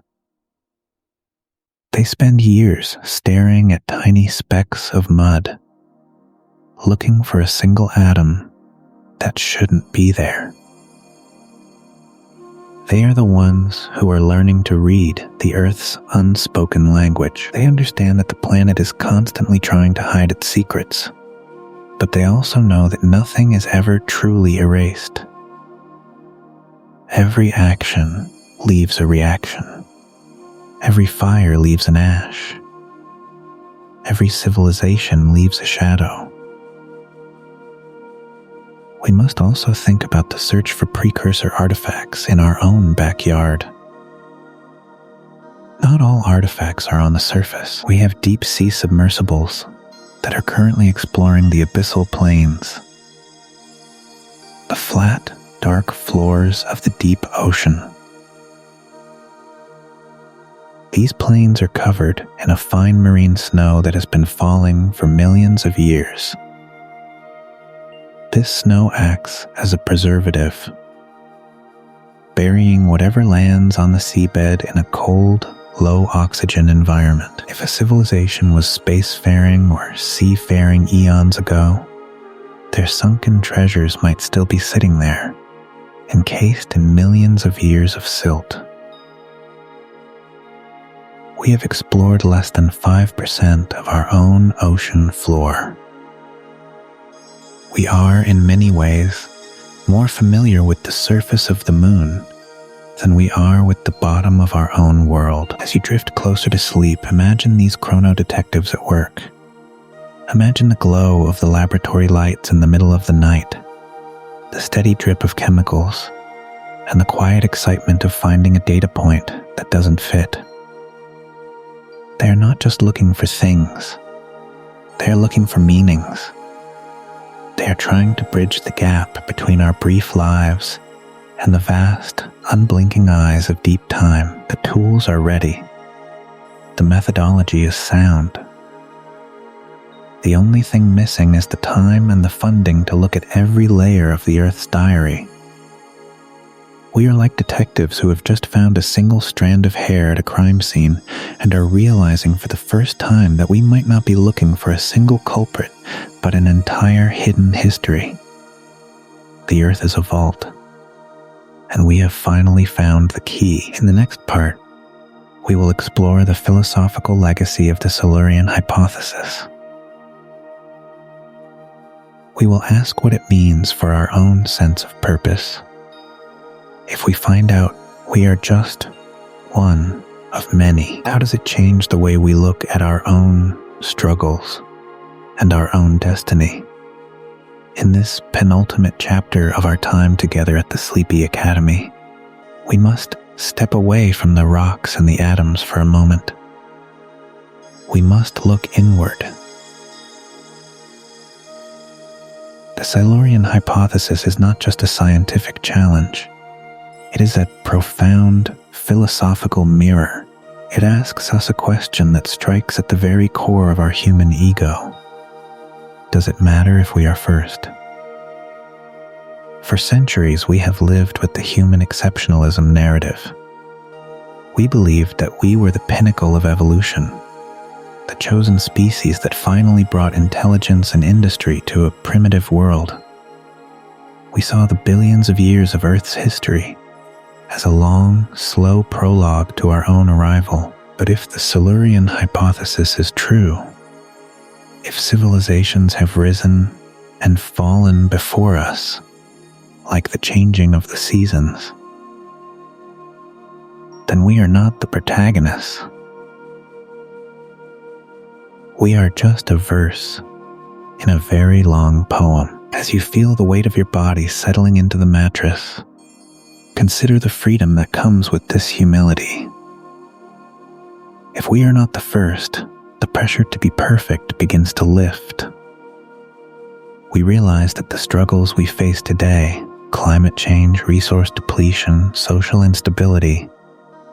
They spend years staring at tiny specks of mud, looking for a single atom that shouldn't be there. They are the ones who are learning to read the Earth's unspoken language. They understand that the planet is constantly trying to hide its secrets, but they also know that nothing is ever truly erased. Every action leaves a reaction. Every fire leaves an ash. Every civilization leaves a shadow. We must also think about the search for precursor artifacts in our own backyard. Not all artifacts are on the surface. We have deep-sea submersibles that are currently exploring the abyssal plains, the flat, dark floors of the deep ocean. These plains are covered in a fine marine snow that has been falling for millions of years. This snow acts as a preservative, burying whatever lands on the seabed in a cold, low-oxygen environment. If a civilization was spacefaring or seafaring eons ago, their sunken treasures might still be sitting there, encased in millions of years of silt. We have explored less than 5% of our own ocean floor. We are, in many ways, more familiar with the surface of the moon than we are with the bottom of our own world. As you drift closer to sleep, imagine these chrono-detectives at work. Imagine the glow of the laboratory lights in the middle of the night, the steady drip of chemicals, and the quiet excitement of finding a data point that doesn't fit. They are not just looking for things. They are looking for meanings. They are trying to bridge the gap between our brief lives and the vast, unblinking eyes of deep time. The tools are ready. The methodology is sound. The only thing missing is the time and the funding to look at every layer of the Earth's diary. We are like detectives who have just found a single strand of hair at a crime scene and are realizing for the first time that we might not be looking for a single culprit, but an entire hidden history. The Earth is a vault, and we have finally found the key. In the next part, we will explore the philosophical legacy of the Silurian hypothesis. We will ask what it means for our own sense of purpose. If we find out we are just one of many, how does it change the way we look at our own struggles and our own destiny? In this penultimate chapter of our time together at the Sleepy Academy, we must step away from the rocks and the atoms for a moment. We must look inward. The Silurian hypothesis is not just a scientific challenge. It is a profound philosophical mirror. It asks us a question that strikes at the very core of our human ego. Does it matter if we are first? For centuries, we have lived with the human exceptionalism narrative. We believed that we were the pinnacle of evolution, the chosen species that finally brought intelligence and industry to a primitive world. We saw the billions of years of Earth's history as a long, slow prologue to our own arrival. But if the Silurian hypothesis is true, if civilizations have risen and fallen before us, like the changing of the seasons, then we are not the protagonists. We are just a verse in a very long poem. As you feel the weight of your body settling into the mattress, consider the freedom that comes with this humility. If we are not the first, the pressure to be perfect begins to lift. We realize that the struggles we face today, climate change, resource depletion, social instability,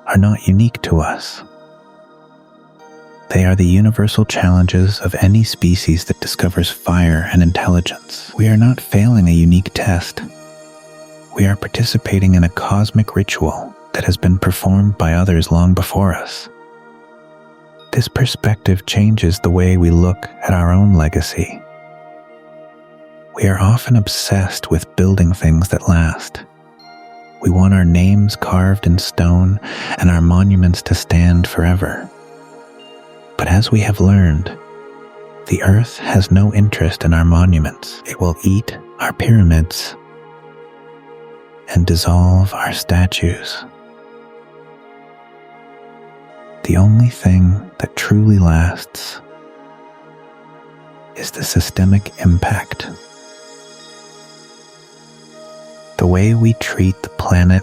are not unique to us. They are the universal challenges of any species that discovers fire and intelligence. We are not failing a unique test. We are participating in a cosmic ritual that has been performed by others long before us. This perspective changes the way we look at our own legacy. We are often obsessed with building things that last. We want our names carved in stone and our monuments to stand forever. But as we have learned, the Earth has no interest in our monuments. It will eat our pyramids and dissolve our statues. The only thing that truly lasts is the systemic impact. The way we treat the planet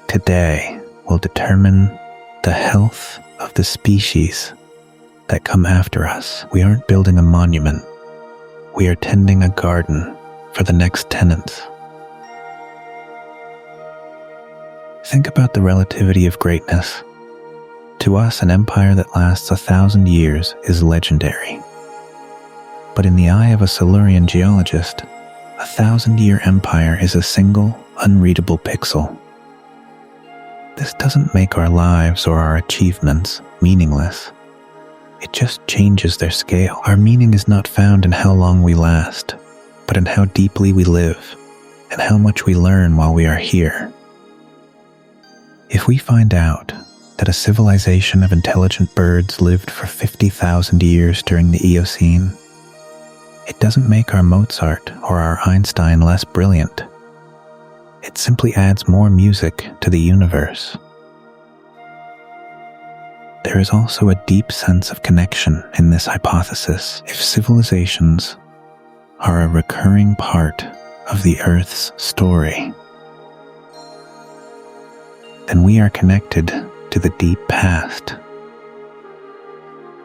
today will determine the health of the species that come after us. We aren't building a monument. We are tending a garden for the next tenants. Think about the relativity of greatness. To us, an empire that lasts 1,000 years is legendary. But in the eye of a Silurian geologist, a 1,000-year empire is a single, unreadable pixel. This doesn't make our lives or our achievements meaningless. It just changes their scale. Our meaning is not found in how long we last, but in how deeply we live and how much we learn while we are here. If we find out that a civilization of intelligent birds lived for 50,000 years during the Eocene, it doesn't make our Mozart or our Einstein less brilliant. It simply adds more music to the universe. There is also a deep sense of connection in this hypothesis. If civilizations are a recurring part of the Earth's story, then we are connected to the deep past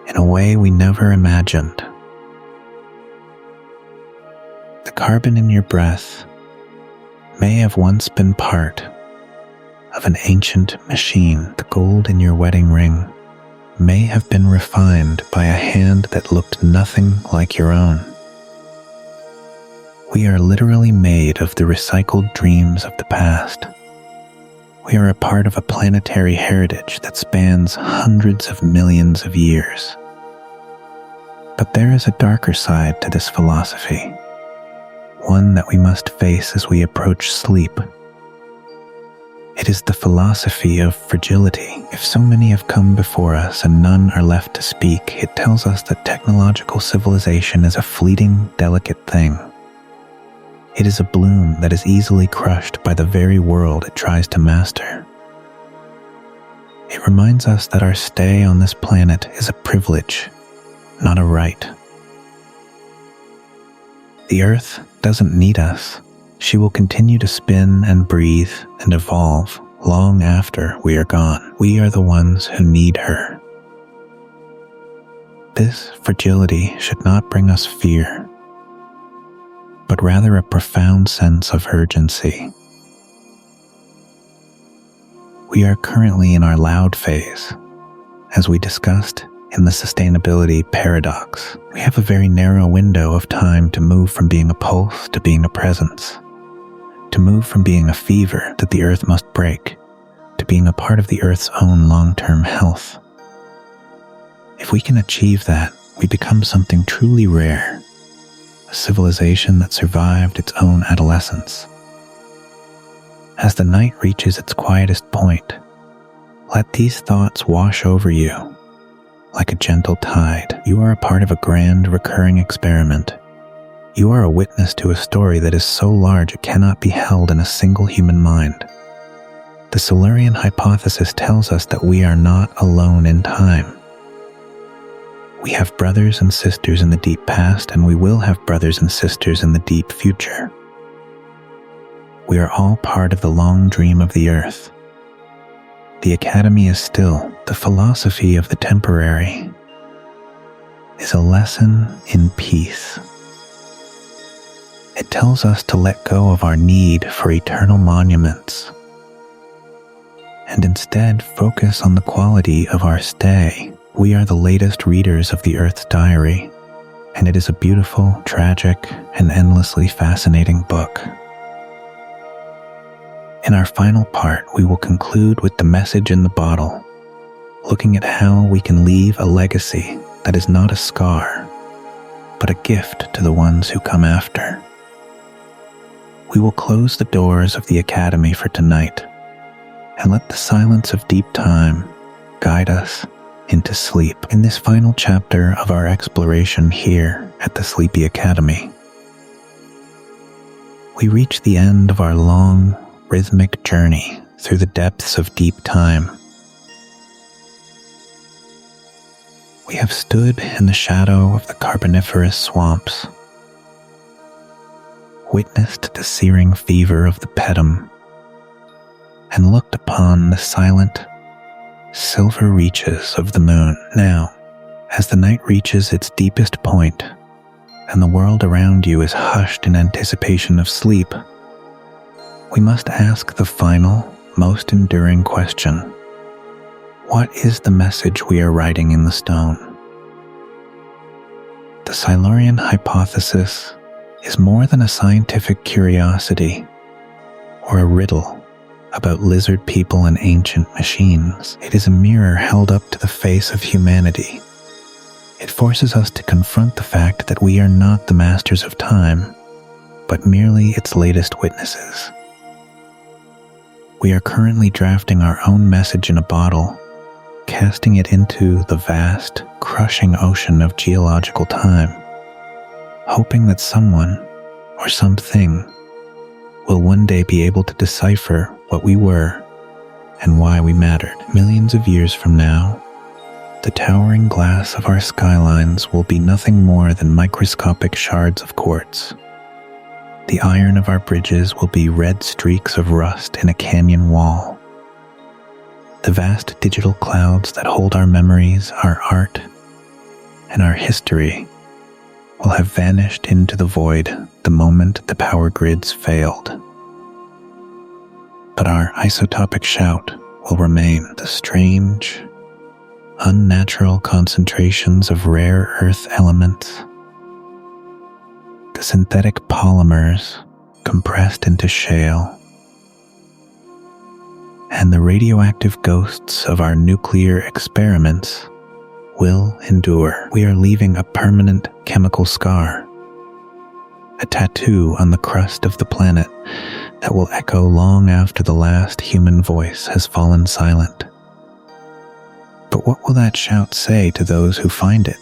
in a way we never imagined. The carbon in your breath may have once been part of an ancient machine. The gold in your wedding ring may have been refined by a hand that looked nothing like your own. We are literally made of the recycled dreams of the past. We are a part of a planetary heritage that spans hundreds of millions of years. But there is a darker side to this philosophy, one that we must face as we approach sleep. It is the philosophy of fragility. If so many have come before us and none are left to speak, it tells us that technological civilization is a fleeting, delicate thing. It is a bloom that is easily crushed by the very world it tries to master. It reminds us that our stay on this planet is a privilege, not a right. The Earth doesn't need us. She will continue to spin and breathe and evolve long after we are gone. We are the ones who need her. This fragility should not bring us fear, but rather a profound sense of urgency. We are currently in our loud phase, as we discussed in the sustainability paradox. We have a very narrow window of time to move from being a pulse to being a presence, to move from being a fever that the Earth must break to being a part of the Earth's own long-term health. If we can achieve that, we become something truly rare, a civilization that survived its own adolescence. As the night reaches its quietest point, let these thoughts wash over you like a gentle tide. You are a part of a grand recurring experiment. You are a witness to a story that is so large it cannot be held in a single human mind. The Silurian hypothesis tells us that we are not alone in time. We have brothers and sisters in the deep past, and we will have brothers and sisters in the deep future. We are all part of the long dream of the Earth. The Academy is still. The philosophy of the temporary is a lesson in peace. It tells us to let go of our need for eternal monuments and instead focus on the quality of our stay. We are the latest readers of the Earth's diary, and it is a beautiful, tragic, and endlessly fascinating book. In our final part, we will conclude with the message in the bottle, looking at how we can leave a legacy that is not a scar, but a gift to the ones who come after. We will close the doors of the Academy for tonight, and let the silence of deep time guide us into sleep. In this final chapter of our exploration here at the Sleepy Academy, we reach the end of our long, rhythmic journey through the depths of deep time. We have stood in the shadow of the Carboniferous swamps, witnessed the searing fever of the Pedum, and looked upon the silent, silver reaches of the moon. Now, as the night reaches its deepest point, and the world around you is hushed in anticipation of sleep, we must ask the final, most enduring question: what is the message we are writing in the stone? The Silurian hypothesis is more than a scientific curiosity or a riddle about lizard people and ancient machines. It is a mirror held up to the face of humanity. It forces us to confront the fact that we are not the masters of time, but merely its latest witnesses. We are currently drafting our own message in a bottle, casting it into the vast, crushing ocean of geological time, hoping that someone or something will one day be able to decipher what we were and why we mattered. Millions of years from now, the towering glass of our skylines will be nothing more than microscopic shards of quartz. The iron of our bridges will be red streaks of rust in a canyon wall. The vast digital clouds that hold our memories, our art, and our history will have vanished into the void the moment the power grids failed. But our isotopic shout will remain. The strange, unnatural concentrations of rare earth elements, the synthetic polymers compressed into shale, and the radioactive ghosts of our nuclear experiments will endure. We are leaving a permanent chemical scar, a tattoo on the crust of the planet that will echo long after the last human voice has fallen silent. But what will that shout say to those who find it?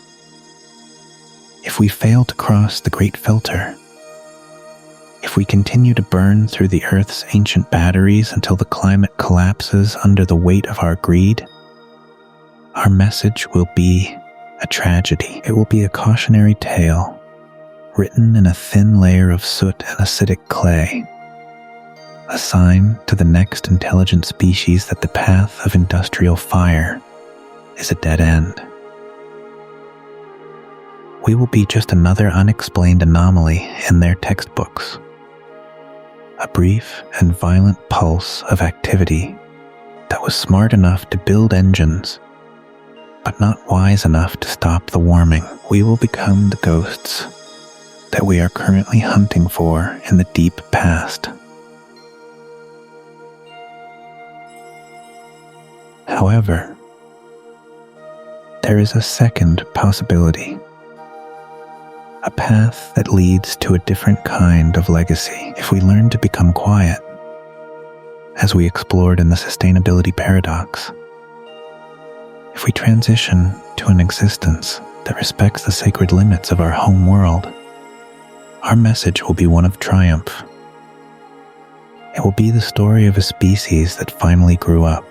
If we fail to cross the great filter, if we continue to burn through the Earth's ancient batteries until the climate collapses under the weight of our greed, our message will be a tragedy. It will be a cautionary tale, written in a thin layer of soot and acidic clay, a sign to the next intelligent species that the path of industrial fire is a dead end. We will be just another unexplained anomaly in their textbooks, a brief and violent pulse of activity that was smart enough to build engines, but not wise enough to stop the warming. We will become the ghosts that we are currently hunting for in the deep past. However, there is a second possibility, a path that leads to a different kind of legacy if we learn to become quiet, as we explored in the sustainability paradox. If we transition to an existence that respects the sacred limits of our home world, our message will be one of triumph. It will be the story of a species that finally grew up.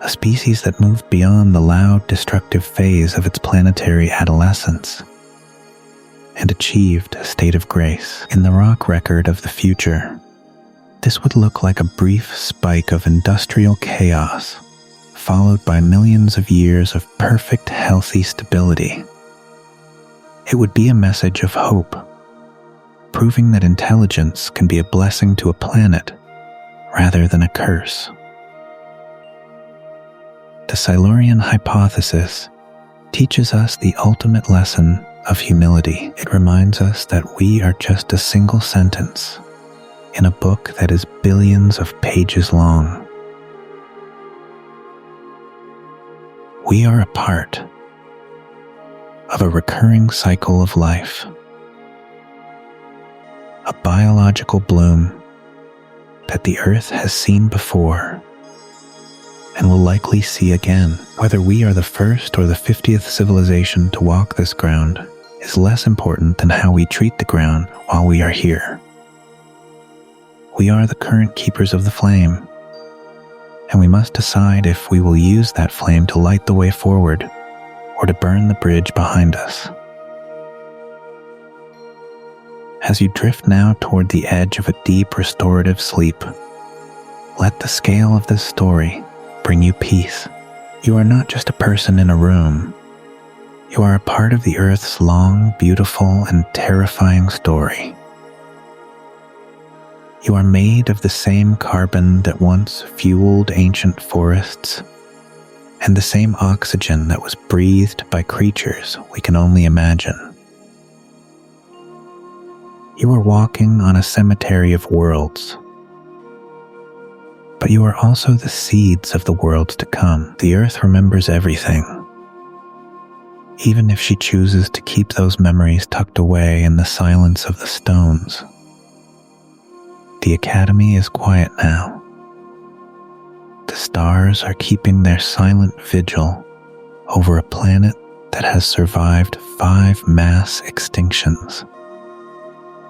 A species that moved beyond the loud, destructive phase of its planetary adolescence and achieved a state of grace. In the rock record of the future, this would look like a brief spike of industrial chaos, followed by millions of years of perfect, healthy stability. It would be a message of hope, proving that intelligence can be a blessing to a planet rather than a curse. The Silurian hypothesis teaches us the ultimate lesson of humility. It reminds us that we are just a single sentence in a book that is billions of pages long. We are a part of a recurring cycle of life, a biological bloom that the Earth has seen before and will likely see again. Whether we are the first or the 50th civilization to walk this ground is less important than how we treat the ground while we are here. We are the current keepers of the flame, and we must decide if we will use that flame to light the way forward or to burn the bridge behind us. As you drift now toward the edge of a deep restorative sleep, let the scale of this story bring you peace. You are not just a person in a room. You are a part of the Earth's long, beautiful, and terrifying story. You are made of the same carbon that once fueled ancient forests, and the same oxygen that was breathed by creatures we can only imagine. You are walking on a cemetery of worlds, but you are also the seeds of the worlds to come. The Earth remembers everything, even if she chooses to keep those memories tucked away in the silence of the stones. The Academy is quiet now. The stars are keeping their silent vigil over a planet that has survived 5 mass extinctions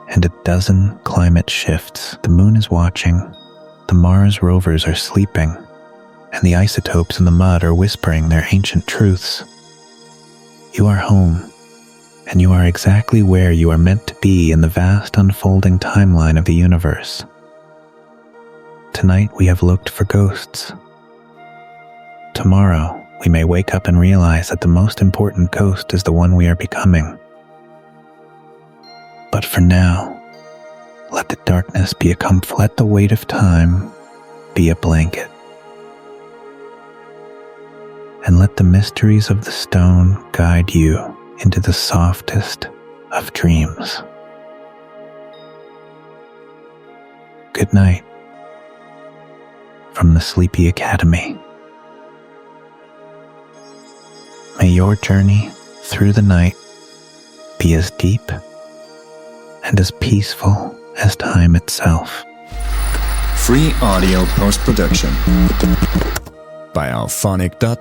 and a dozen climate shifts. The moon is watching, the Mars rovers are sleeping, and the isotopes in the mud are whispering their ancient truths. You are home, and you are exactly where you are meant to be in the vast unfolding timeline of the universe. Tonight we have looked for ghosts. Tomorrow we may wake up and realize that the most important ghost is the one we are becoming. But for now, let the darkness be a comfort. Let the weight of time be a blanket. And let the mysteries of the stone guide you into the softest of dreams. Good night from the Sleepy Academy. May your journey through the night be as deep and as peaceful as time itself. Free audio post-production by alphonic.com.